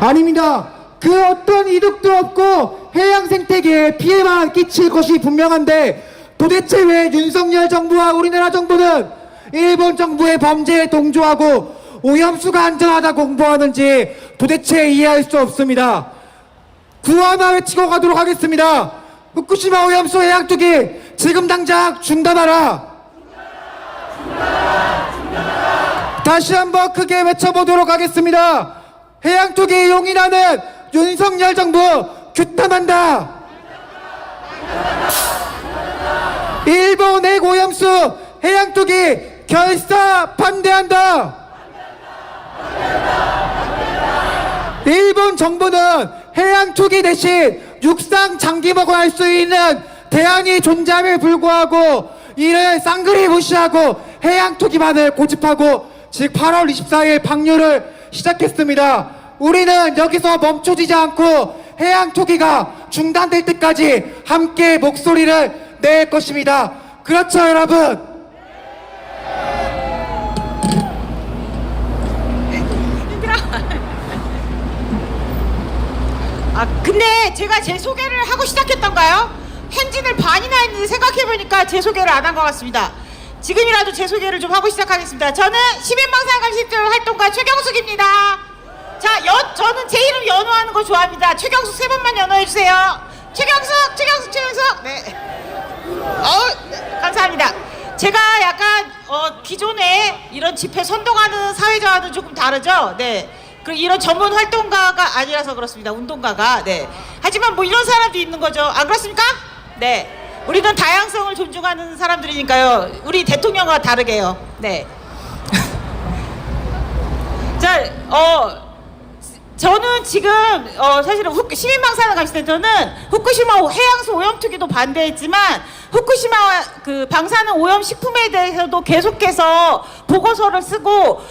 S5: 아닙니다. 그 어떤 이득도 없고 해양 생태계에 피해만 끼칠 것이 분명한데 도대체 왜 윤석열 정부와 우리나라 정부는 일본 정부의 범죄에 동조하고 오염수가 안전하다고 공부하는지 도대체 이해할 수 없습니다. 구호 하나 외치고 가도록 하겠습니다. 후쿠시마 오염수 해양투기 지금 당장 중단하라. 다시 한번 크게 외쳐보도록 하겠습니다. 해양투기 용인하는 윤석열 정부 규탄한다. 일본 핵오염수 해양투기 결사 반대한다. 일본 정부는 해양투기 대신 육상 장기먹을 할 수 있는 대안이 존재함에 불구하고 이를 쌍그리 무시하고 해양투기만을 고집하고 즉 8월 24일 방류를 시작했습니다. 우리는 여기서 멈춰지지 않고 해양투기가 중단될 때까지 함께 목소리를 낼 것입니다. 그렇죠, 여러분?
S7: 근데 제가 제 소개를 하고 시작했던가요? 행진을 반이나 했는데 생각해보니까 제 소개를 안 한 것 같습니다. 지금이라도 제 소개를 좀 하고 시작하겠습니다. 저는 시민방송감시절 활동가 최경숙입니다. 자, 저는 제 이름 연호하는 거 좋아합니다. 최경숙 3번만 연호해주세요. 최경숙! 네. 네, 감사합니다. 제가 약간 기존에 이런 집회 선동하는 사회자와는 조금 다르죠? 네. 그리고 이런 전문 활동가가 아니라서 그렇습니다. 운동가가. 네. 하지만 뭐 이런 사람도 있는 거죠. 안 그렇습니까? 네. 우리는 다양성을 존중하는 사람들이니까요. 우리 대통령과 다르게요. 네. 자, 저는 지금 사실은 시민방사능 감시센터는 후쿠시마 해양수 오염투기도 반대했지만 후쿠시마 그 방사능 오염 식품에 대해서도 계속해서 보고서를 쓰고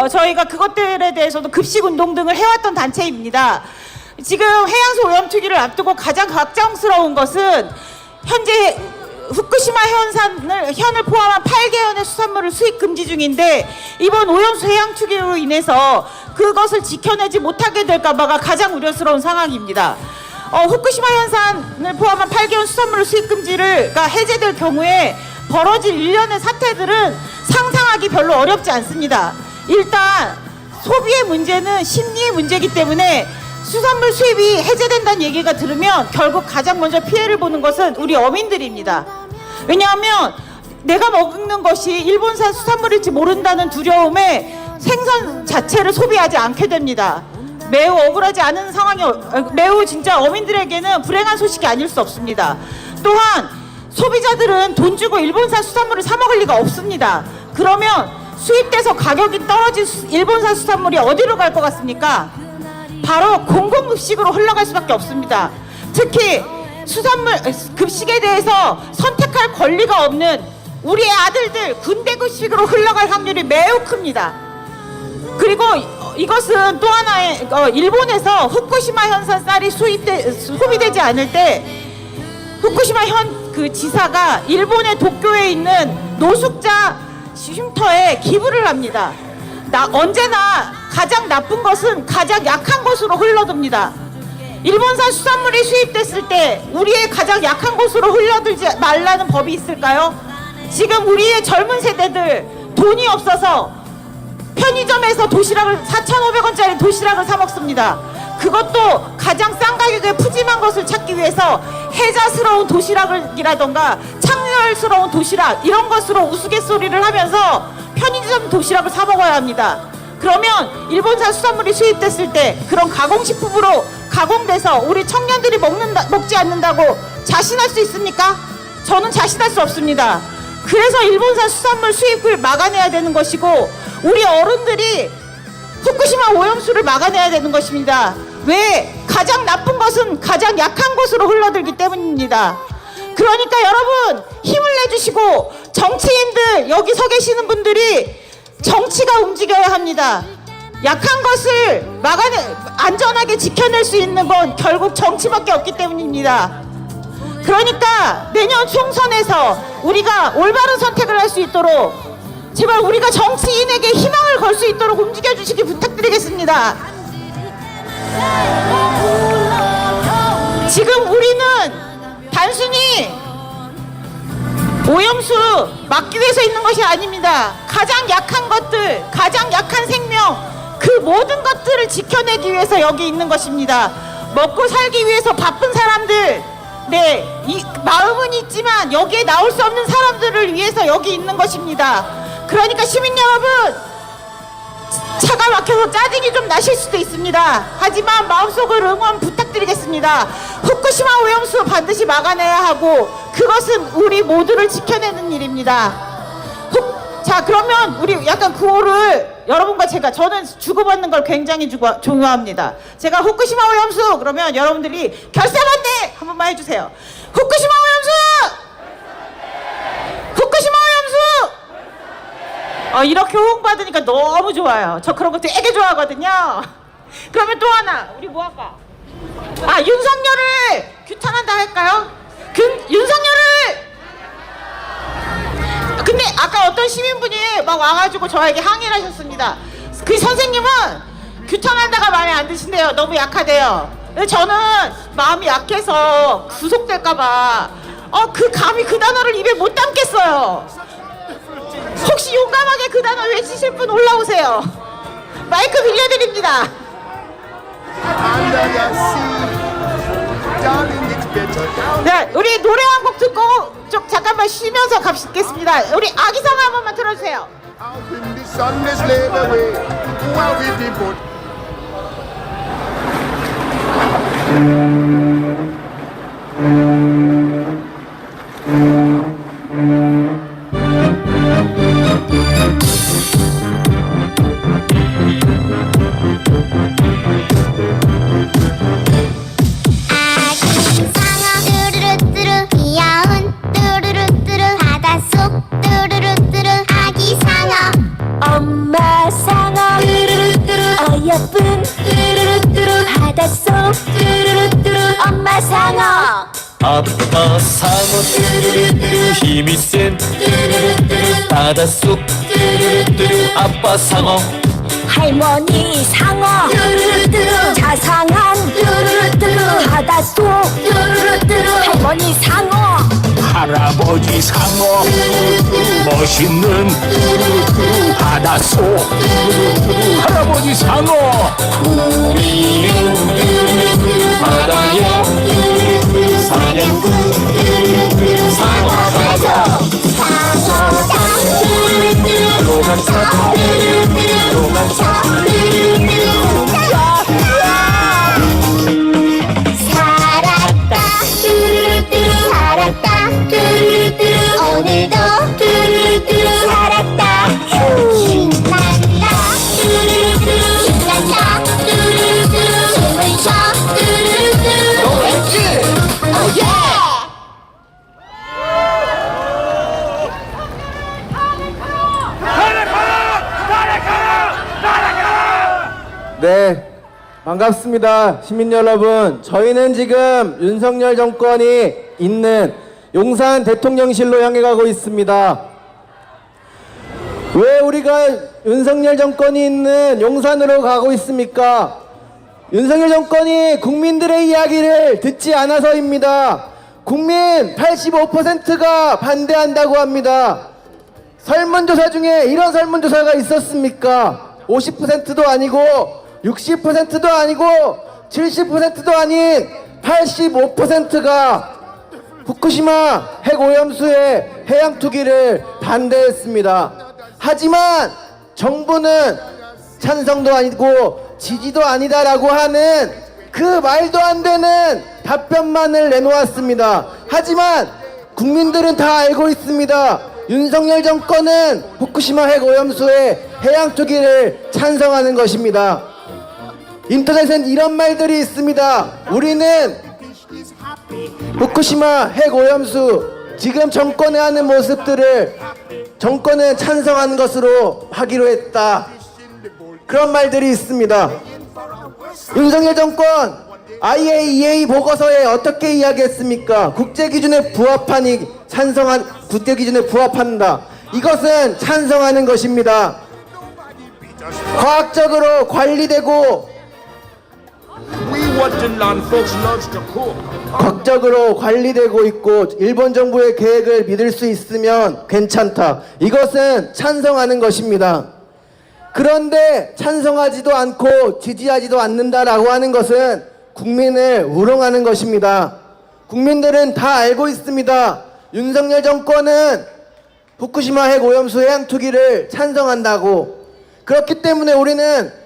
S7: 저희가 그것들에 대해서도 급식 운동 등을 해왔던 단체입니다. 지금 해양수 오염투기를 앞두고 가장 걱정스러운 것은 현재 후쿠시마 현을 포함한 8개연의 수산물을 수입 금지 중인데 이번 오염수 해양 투기로 인해서 그것을 지켜내지 못하게 될까봐가 가장 우려스러운 상황입니다. 후쿠시마 현산을 포함한 8개연 수산물 수입 금지가 해제될 경우에 벌어질 일련의 사태들은 상상하기 별로 어렵지 않습니다. 일단 소비의 문제는 심리의 문제이기 때문에 수산물 수입이 해제된다는 얘기가 들으면 결국 가장 먼저 피해를 보는 것은 우리 어민들입니다. 왜냐하면 내가 먹는 것이 일본산 수산물일지 모른다는 두려움에 생선 자체를 소비하지 않게 됩니다. 매우 억울하지 않은 상황이 매우 진짜 어민들에게는 불행한 소식이 아닐 수 없습니다. 또한 소비자들은 돈 주고 일본산 수산물을 사 먹을 리가 없습니다. 그러면 수입돼서 가격이 떨어진 일본산 수산물이 어디로 갈 것 같습니까? 바로 공공급식으로 흘러갈 수밖에 없습니다. 특히 수산물 급식에 대해서 선택할 권리가 없는 우리의 아들들 군대급식으로 흘러갈 확률이 매우 큽니다. 그리고 이것은 또 하나의 일본에서 후쿠시마 현산 쌀이 소비되지 않을 때 후쿠시마 그 지사가 일본의 도쿄에 있는 노숙자 쉼터에 기부를 합니다. 언제나 가장 나쁜 것은 가장 약한 곳으로 흘러듭니다. 일본산 수산물이 수입됐을 때 우리의 가장 약한 곳으로 흘러들지 말라는 법이 있을까요? 지금 우리의 젊은 세대들 돈이 없어서 편의점에서 도시락을 4,500원짜리 도시락을 사 먹습니다. 그것도 가장 싼 가격에 푸짐한 것을 찾기 위해서 해자스러운 도시락이라던가 창렬스러운 도시락 이런 것으로 우스갯소리를 하면서 편의점 도시락을 사 먹어야 합니다. 그러면 일본산 수산물이 수입됐을 때 그런 가공식품으로 가공돼서 우리 청년들이 먹지 않는다고 자신할 수 있습니까? 저는 자신할 수 없습니다. 그래서 일본산 수산물 수입을 막아내야 되는 것이고 우리 어른들이 후쿠시마 오염수를 막아내야 되는 것입니다. 왜? 가장 나쁜 것은 가장 약한 곳으로 흘러들기 때문입니다. 그러니까 여러분 힘을 내주시고 정치인들 여기 서 계시는 분들이 정치가 움직여야 합니다. 약한 것을 안전하게 지켜낼 수 있는 건 결국 정치밖에 없기 때문입니다. 그러니까 내년 총선에서 우리가 올바른 선택을 할 수 있도록 제발 우리가 정치인에게 희망을 걸 수 있도록 움직여 주시기 부탁드리겠습니다. 지금 우리는 단순히 오염수 막기 위해서 있는 것이 아닙니다. 가장 약한 것들, 가장 약한 생명, 그 모든 것들을 지켜내기 위해서 여기 있는 것입니다. 먹고 살기 위해서 바쁜 사람들, 이 마음은 있지만 여기에 나올 수 없는 사람들을 위해서 여기 있는 것입니다. 그러니까 시민 여러분, 차가 막혀서 짜증이 좀 나실 수도 있습니다. 하지만 마음속으로 응원 부탁드리겠습니다. 후쿠시마 오염수 반드시 막아내야 하고 그것은 우리 모두를 지켜내는 일입니다. 자, 그러면 우리 약간 구호를 여러분과 저는 주고받는 걸 굉장히 좋아합니다. 제가 후쿠시마 오염수 그러면 여러분들이 결사반대 한 번만 해주세요. 후쿠시마 오염수! 후쿠시마 오염수! 이렇게 호응받으니까 너무 좋아요. 저 그런 거 되게 좋아하거든요. 그러면 또 하나, 우리 뭐 할까? 윤석열을 규탄한다 할까요? 윤석열을! 근데 아까 어떤 시민분이 막 와가지고 저에게 항의를 하셨습니다. 그 선생님은 규탄한다가 마음에 안 드신대요. 너무 약하대요. 근데 저는 마음이 약해서 구속될까봐 감히 그 단어를 입에 못 담겠어요. 혹시 용감하게 그 단어 외치실 분 올라오세요. 마이크 빌려드립니다. 네, 우리 노래 한 곡 듣고 좀 잠깐만 쉬면서 가시겠습니다. 우리 아기상 한 번만 틀어주세요.
S3: 엄마 상어 어여쁜 바닷속 엄마 상어
S4: 아빠 상어 힘이 센 바닷속 아빠 상어
S3: 할머니 상어 자상한 바닷속 할머니 상어
S8: 할아버지 상어 멋있는 바닷속 할아버지 상어
S4: 바다에 사냥꾼 상어 가자
S3: 살았다 오늘도 살았다 신난다 신난다
S2: 네, 반갑습니다. 시민 여러분, 저희는 지금 윤석열 정권이 있는 용산 대통령실로 향해 가고 있습니다. 왜 우리가 윤석열 정권이 있는 용산으로 가고 있습니까? 윤석열 정권이 국민들의 이야기를 듣지 않아서입니다. 국민 85%가 반대한다고 합니다. 설문조사 중에 이런 설문조사가 있었습니까? 50%도 아니고 60%도 아니고 70%도 아닌 85%가 후쿠시마 핵오염수의 해양 투기를 반대했습니다. 하지만 정부는 찬성도 아니고 지지도 아니다라고 하는 그 말도 안 되는 답변만을 내놓았습니다. 하지만 국민들은 다 알고 있습니다. 윤석열 정권은 후쿠시마 핵오염수의 해양 투기를 찬성하는 것입니다. 인터넷엔 이런 말들이 있습니다. 우리는 후쿠시마 핵오염수 지금 정권이 하는 모습들을 정권은 찬성하는 것으로 하기로 했다. 그런 말들이 있습니다. 윤석열 정권 IAEA 보고서에 어떻게 이야기했습니까? 국제기준에 부합하니 찬성한 국제기준에 부합한다. 이것은 찬성하는 것입니다. 과학적으로 관리되고 과학적으로 관리되고 있고 일본 정부의 계획을 믿을 수 있으면 괜찮다. 이것은 찬성하는 것입니다. 그런데 찬성하지도 않고 지지하지도 않는다라고 하는 것은 국민을 우롱하는 것입니다. 국민들은 다 알고 있습니다. 윤석열 정권은 후쿠시마 핵오염수 해양 투기를 찬성한다고. 그렇기 때문에 우리는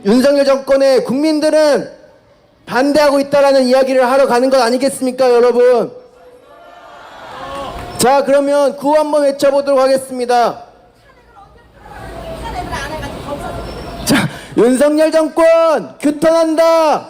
S2: 윤석열 정권의 국민들은 반대하고 있다라는 이야기를 하러 가는 것 아니겠습니까, 여러분? 자, 그러면 구호 한번 외쳐보도록 하겠습니다. 자, 윤석열 정권 규탄한다.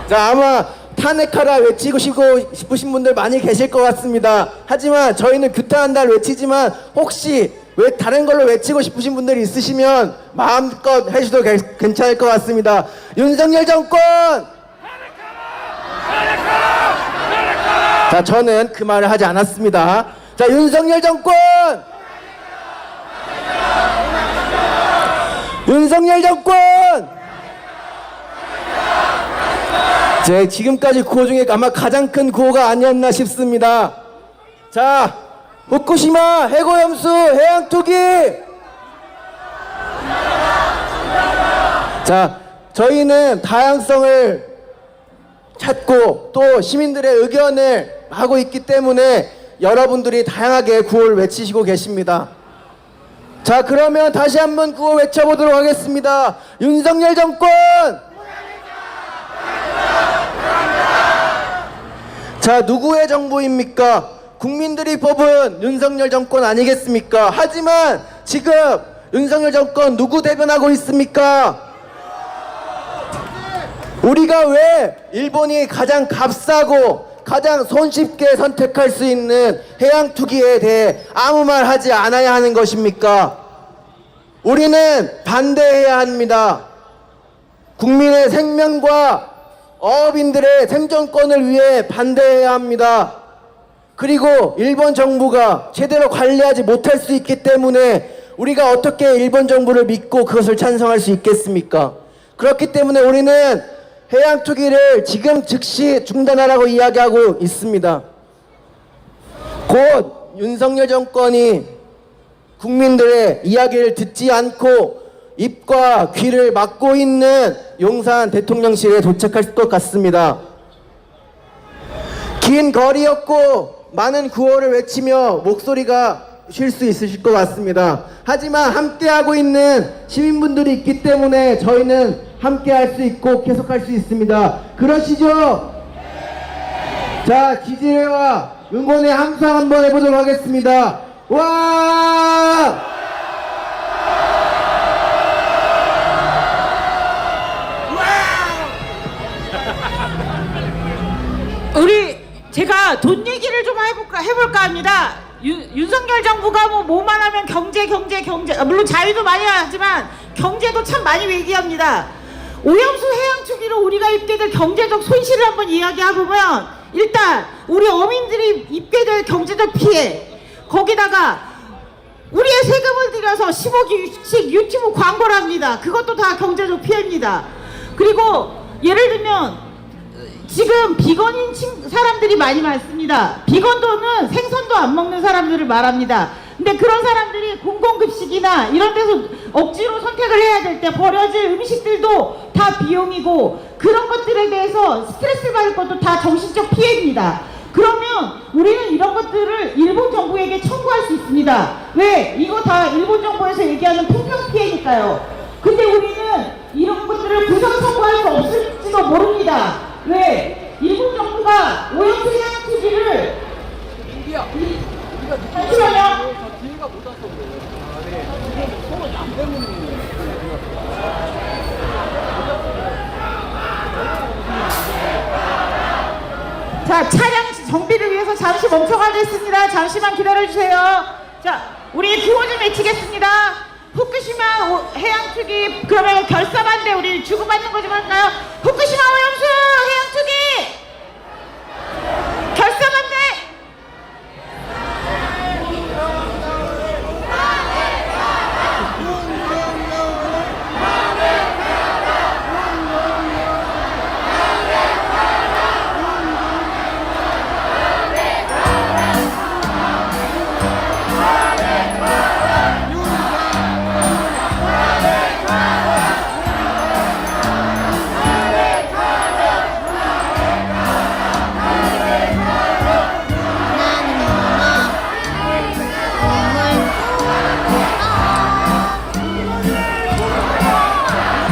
S2: 자, 아마 탄핵하라 외치고 싶으신 분들 많이 계실 것 같습니다. 하지만 저희는 규탄한다를 외치지만 혹시 왜 다른 걸로 외치고 싶으신 분들이 있으시면 마음껏 해주셔도 괜찮을 것 같습니다. 윤석열 정권! 자, 저는 그 말을 하지 않았습니다. 자, 윤석열 정권! 윤석열 정권! 제 지금까지 구호 중에 아마 가장 큰 구호가 아니었나 싶습니다. 자, 후쿠시마 핵오염수 해양 투기! 자, 저희는 다양성을 찾고 또 시민들의 의견을 하고 있기 때문에 여러분들이 다양하게 구호를 외치시고 계십니다. 자, 그러면 다시 한번 구호 외쳐보도록 하겠습니다. 윤석열 정권! 자, 누구의 정부입니까? 국민들이 뽑은 윤석열 정권 아니겠습니까? 하지만 지금 윤석열 정권 누구 대변하고 있습니까? 우리가 왜 일본이 가장 값싸고 가장 손쉽게 선택할 수 있는 해양 투기에 대해 아무 말 하지 않아야 하는 것입니까? 우리는 반대해야 합니다. 국민의 생명과 어업인들의 생존권을 위해 반대해야 합니다. 그리고 일본 정부가 제대로 관리하지 못할 수 있기 때문에 우리가 어떻게 일본 정부를 믿고 그것을 찬성할 수 있겠습니까? 그렇기 때문에 우리는 해양 투기를 지금 즉시 중단하라고 이야기하고 있습니다. 곧 윤석열 정권이 국민들의 이야기를 듣지 않고 입과 귀를 막고 있는 용산 대통령실에 도착할 것 같습니다. 긴 거리였고 많은 구호를 외치며 목소리가 쉴 수 있으실 것 같습니다. 하지만 함께하고 있는 시민분들이 있기 때문에 저희는 함께할 수 있고 계속할 수 있습니다. 그러시죠? 자, 지지와 응원의 함성 한번 해보도록 하겠습니다. 와!
S7: 우리 제가 돈 얘기를 좀 해볼까 합니다. 윤석열 정부가 뭐만 하면 경제. 물론 자유도 많이 하지만 경제도 참 많이 얘기합니다. 오염수 해양 투기로 우리가 입게 될 경제적 손실을 한번 이야기해보면, 일단 우리 어민들이 입게 될 경제적 피해, 거기다가 우리의 세금을 들여서 10억씩 유튜브 광고를 합니다. 그것도 다 경제적 피해입니다. 그리고 예를 들면 지금 비건인 사람들이 많이 많습니다. 비건도는 생선도 안 먹는 사람들을 말합니다. 근데 그런 사람들이 공공급식이나 이런 데서 억지로 선택을 해야 될 때 버려질 음식들도 다 비용이고, 그런 것들에 대해서 스트레스를 받을 것도 다 정신적 피해입니다. 그러면 우리는 이런 것들을 일본 정부에게 청구할 수 있습니다. 왜? 이거 다 일본 정부에서 얘기하는 풍경 피해니까요. 근데 우리는 이런 것들을 구상 청구할 수 없을지도 모릅니다. 왜? 일본 정부가 오염수 해양 투기를 잠시만요. 자, 차량 정비를 위해서 잠시 멈춰가겠습니다. 잠시만 기다려주세요. 자, 우리 구호 좀 외치겠습니다. 후쿠시마 해양 투기, 그러면 결사반대 우리 주고받는 거 좀 할까요? 후쿠시마 오염수 해양 투기 결사반대.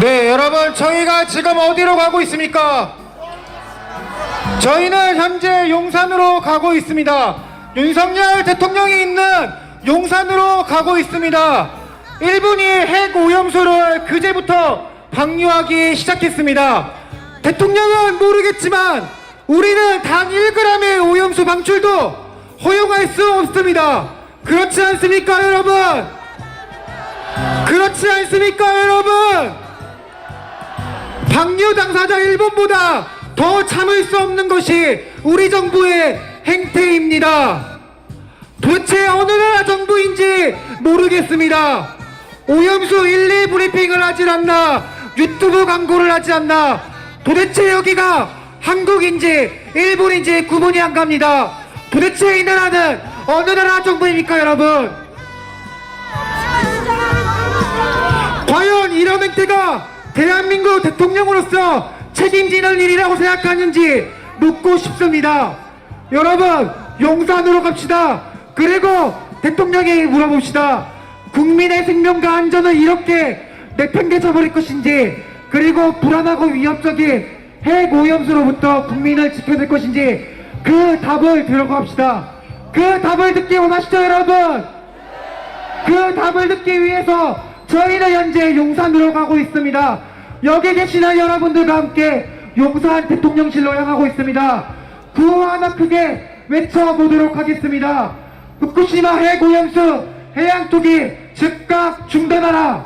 S5: 네, 여러분, 저희가 지금 어디로 가고 있습니까? 저희는 현재 용산으로 가고 있습니다. 윤석열 대통령이 있는 용산으로 가고 있습니다. 일본이 핵 오염수를 그제부터 방류하기 시작했습니다. 대통령은 모르겠지만 우리는 단 1g의 오염수 방출도 허용할 수 없습니다. 그렇지 않습니까, 여러분? 그렇지 않습니까, 여러분? 방류 당사자 일본보다 더 참을 수 없는 것이 우리 정부의 행태입니다. 도대체 어느 나라 정부인지 모르겠습니다. 오염수 1, 2 브리핑을 하질 않나, 유튜브 광고를 하지 않나, 도대체 여기가 한국인지 일본인지 구분이 안 갑니다. 도대체 이 나라는 어느 나라 정부입니까, 여러분? 과연 이런 행태가 대한민국 대통령으로서 책임지는 일이라고 생각하는지 묻고 싶습니다. 여러분, 용산으로 갑시다. 그리고 대통령에게 물어봅시다. 국민의 생명과 안전을 이렇게 내팽개쳐 버릴 것인지, 그리고 불안하고 위협적인 핵 오염수로부터 국민을 지켜낼 것인지, 그 답을 들으고 합시다. 그 답을 듣기 원하시죠, 여러분? 그 답을 듣기 위해서 저희는 현재 용산으로 가고 있습니다. 여기 계시는 여러분들과 함께 용산 대통령실로 향하고 있습니다. 구호 하나 크게 외쳐보도록 하겠습니다. 후쿠시마 핵 오염수 해양 투기 즉각 중단하라.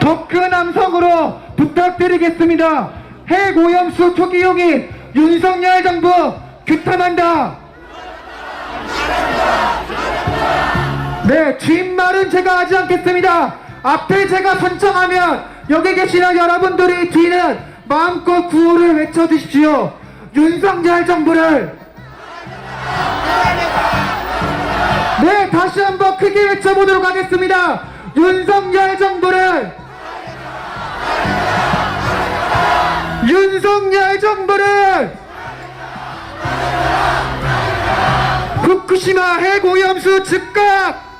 S5: 더 큰 함성으로 부탁드리겠습니다. 핵 오염수 투기 용인 윤석열 정부 규탄한다. 네, 뒷말은 제가 하지 않겠습니다. 앞에 제가 선창하면 여기 계시는 여러분들이 뒤는 마음껏 구호를 외쳐주십시오. 윤석열 정부를. 네, 다시 한번 크게 외쳐보도록 하겠습니다. 윤석열 정부를. 윤석열 정부를. 후쿠시마 핵 오염수 즉각.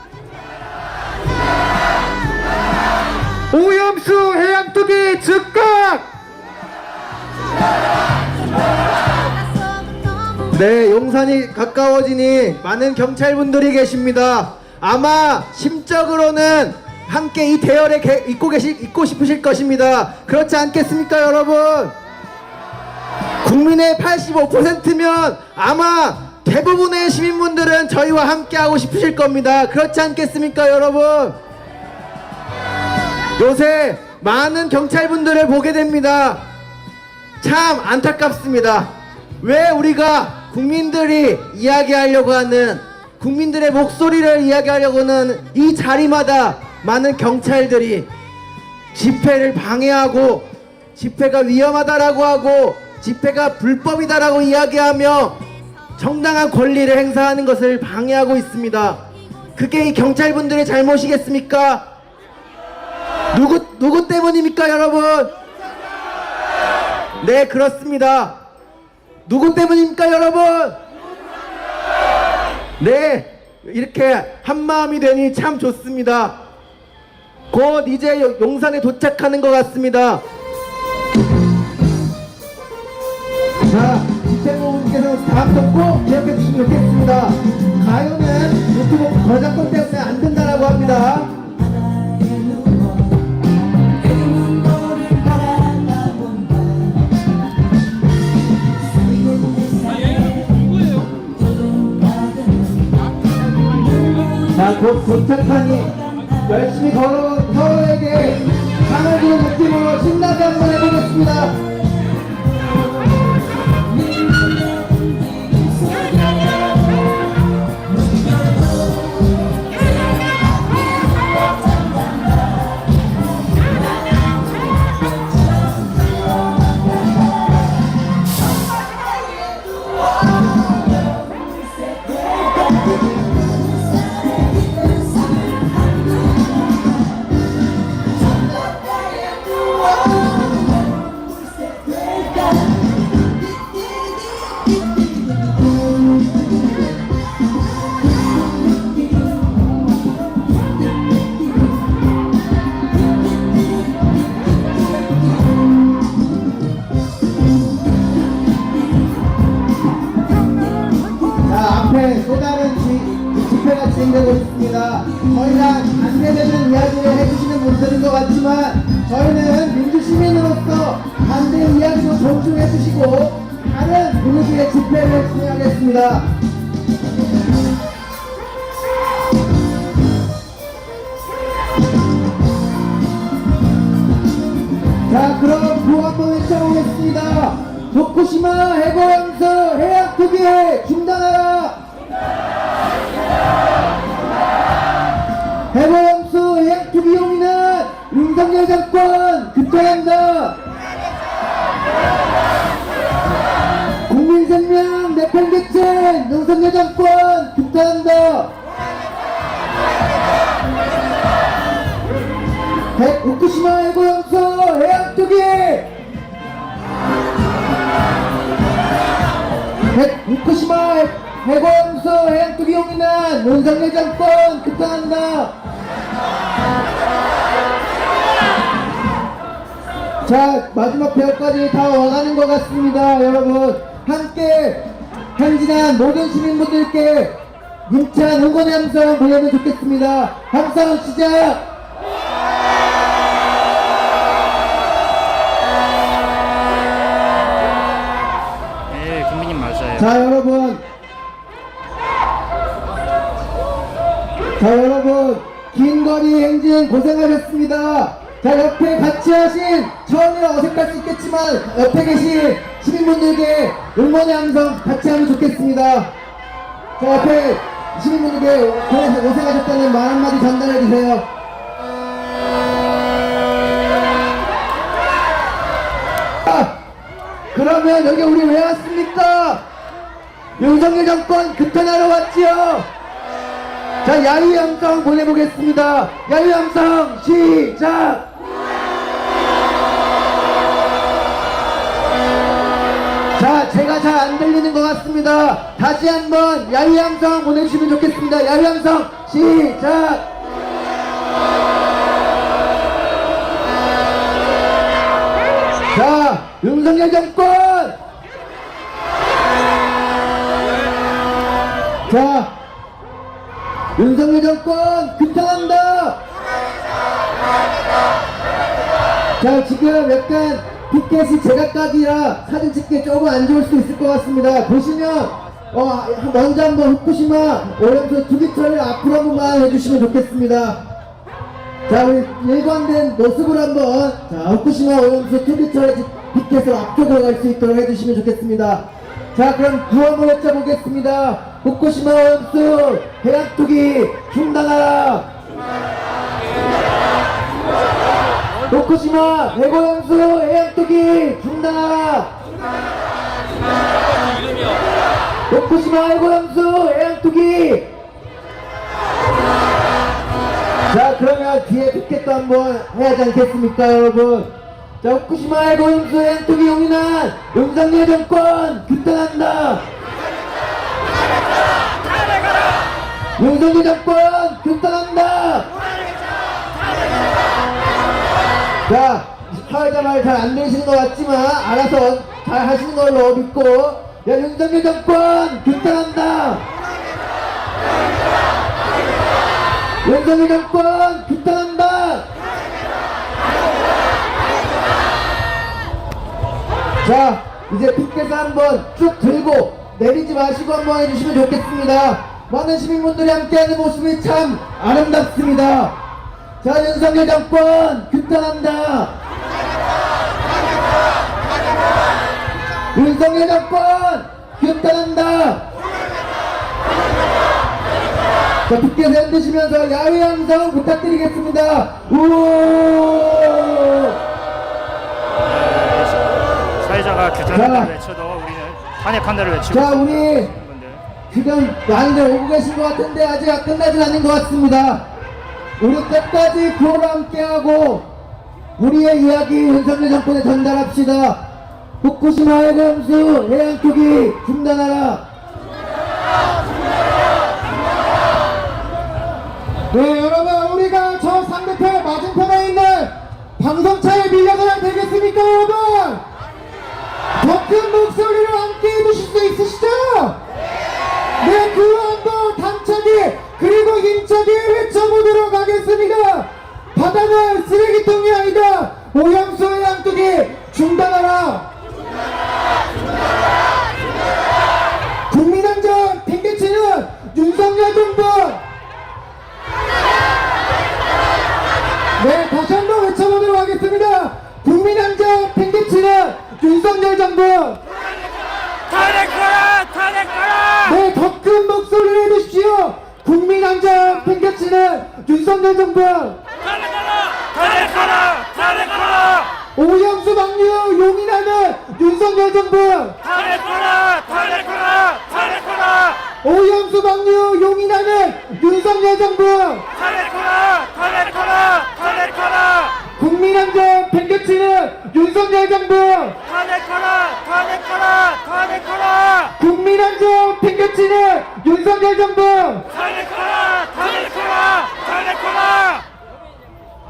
S5: 오염수 해양 투기 즉각.
S2: 네, 용산이 가까워지니 많은 경찰분들이 계십니다. 아마 심적으로는 함께 이 대열에 있고 싶으실 것입니다. 그렇지 않겠습니까, 여러분? 국민의 85%면 아마 대부분의 시민분들은 저희와 함께하고 싶으실 겁니다. 그렇지 않겠습니까, 여러분? 요새 많은 경찰분들을 보게 됩니다. 참 안타깝습니다. 왜 우리가 국민들이 이야기하려고 하는, 국민들의 목소리를 이야기하려고 하는 이 자리마다 많은 경찰들이 집회를 방해하고 집회가 위험하다라고 하고 집회가 불법이다라고 이야기하며 정당한 권리를 행사하는 것을 방해하고 있습니다. 그게 이 경찰분들의 잘못이겠습니까? 누구 때문입니까, 여러분? 네, 그렇습니다. 누구 때문입니까, 여러분? 네, 이렇게 한마음이 되니 참 좋습니다. 곧 이제 용산에 도착하는 것 같습니다. 자, 집행부분께서 다음 점 꼭 기억해 주시면 좋겠습니다. 가요는 유튜브 저작권 때문에 안 된다라고 합니다. 자, 곧 도착하니 열심히 걸어온 서로에게 상을 주는 느낌으로 신나게 한번 해보겠습니다. 또 다른 집회가 진행되고 있습니다. 저희랑 반대되는 이야기를 해주시는 분들인 것 같지만 저희는 민주시민으로서 반대 이야기도 존중해주시고 다른 분위기의 집회를 진행하겠습니다. 자, 그럼 구호 한번 외쳐보겠습니다. 도쿠시마 해고영수 해양 투기 중단하라! 해고영수 해양 투기 용인은 윤석열 정권 규탄한다! 국민생명 내팽개친 윤석열 정권 규탄한다! 도쿠시마 해고영수 해양 투기 후쿠시마 해고영수 해양투기 용인은 윤석열 정권 규탄한다. 자, 마지막 배역까지 다 와가는 것 같습니다. 여러분 함께 행진한 모든 시민분들께 힘찬 응원의 함성 보내면 좋겠습니다. 함성 시작! 자, 여러분 긴 거리 행진 고생하셨습니다. 자, 옆에 같이 하신 처음이라 어색할 수 있겠지만 옆에 계신 시민분들께 응원의 함성 같이 하면 좋겠습니다. 자, 옆에 시민분들께 고생하셨다는 말 한마디 전달해 주세요. 그러면 여기 우리 왜 왔습니까? 윤석열 정권 규탄하러 왔지요? 자, 야유 함성 보내보겠습니다. 야유 함성 시작! 자, 제가 잘 안 들리는 것 같습니다. 다시 한번 야유 함성 보내주시면 좋겠습니다. 야유 함성 시작! 자, 윤석열 정권! 자, 윤석열 정권 규탄한다! 자, 지금 약간 피켓이 제각각이라 사진 찍기 조금 안 좋을 수 있을 것 같습니다. 보시면 먼저 한번 후쿠시마 오염수 투기처를 앞으로 한 번만 해주시면 좋겠습니다. 자, 우리 일관된 모습을 한번, 자, 후쿠시마 오염수 투기처의 피켓을 앞쪽으로 갈 수 있도록 해주시면 좋겠습니다. 자, 그럼 구호 한번 외쳐보겠습니다. 후쿠시마 오염수 해양 투기 중단하라! 후쿠시마 해고염수 해양 투기 중단하라! 후쿠시마 해고염수 해양 투기! 자, 그러면 뒤에 피켓도 한번 해야지 않겠습니까, 여러분? 자, 후쿠시마 해고염수 해양 투기 용인한 윤석열 정권 규탄한다! 윤석열 정권 규탄한다! 자, 사회자 말 잘 안 들으시는 것 같지만 알아서 잘 하시는 걸로 믿고, 야, 윤석열 정권 규탄한다! 윤석열 정권 규탄한다! 자, 이제 피켓을 한번 쭉 들고 내리지 마시고 한번 해주시면 좋겠습니다. 많은 시민분들이 함께하는 모습이 참 아름답습니다. 자, 윤석열 정권 규탄한다! 윤석열 정권 규탄한다! 자, 피켓을 흔드시면서 야외 함성 부탁드리겠습니다. 우!
S9: 사회자가 규탄한다를 외쳐도 우리는 탄핵한다를 외치고
S2: 자, 우리
S9: 있는데
S2: 지금 많이들 오고 계신 것 같은데 아직 끝나진 않은 것 같습니다. 우리 끝까지 구호를 함께하고 우리의 이야기 윤석열 정권에 전달합시다. 후쿠시마 해고염수 해양 투기 중단하라.
S5: 네, 여러분, 우리가 저 상대편 맞은편에 있는 방송차에 밀려서야 되겠습니까, 여러분? 더 큰 목소리로 함께 해주실 수 있으시죠? 네, 그 한번 당차게 그리고 힘차게 외쳐보도록 하겠습니다. 바다는 쓰레기통이 아니다. 오염수 해양 투기 중단하라. 국민안전 팽개치는 윤석열 정부. 네, 다시 한번 외쳐보도록 하겠습니다. 국민안전 팽개치는 윤석열 정부.
S6: 탄핵하라! 탄핵하라!
S5: 네, 더 큰 목소리를 해주십시오. 국민안전 팽개치는 윤석열 정부.
S6: 탄핵하라! 탄핵하라! 탄핵하라!
S5: 오염수 방류 용인하는 윤석열 정부.
S6: 탄핵하라! 탄핵하라! 탄핵하라!
S5: 오염수 방류 용인하는 윤석열 정부.
S6: 탄핵하라! 탄핵하라! 탄핵하라!
S5: 국민안전 팽개치는 윤석열 정부.
S6: 탄핵하라! 탄핵하라! 탄핵하라!
S5: 국민안전 팽개치는 윤석열 정부.
S6: 탄핵하라! 탄핵하라! 탄핵하라!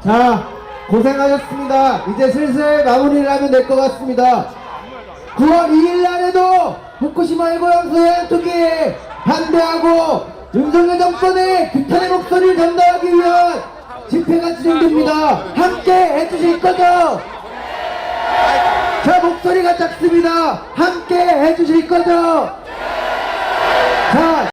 S2: 자, 고생하셨습니다. 이제 슬슬 마무리를 하면 될 것 같습니다. 9월 2일 날에도 후쿠시마 해고염수 해양 투기에 반대하고 윤석열 정권의 규탄의 목소리를 전달하기 위한 집회가 진행됩니다. 함께 해주실 거죠? 자, 목소리가 작습니다. 함께 해주실 거죠? 자,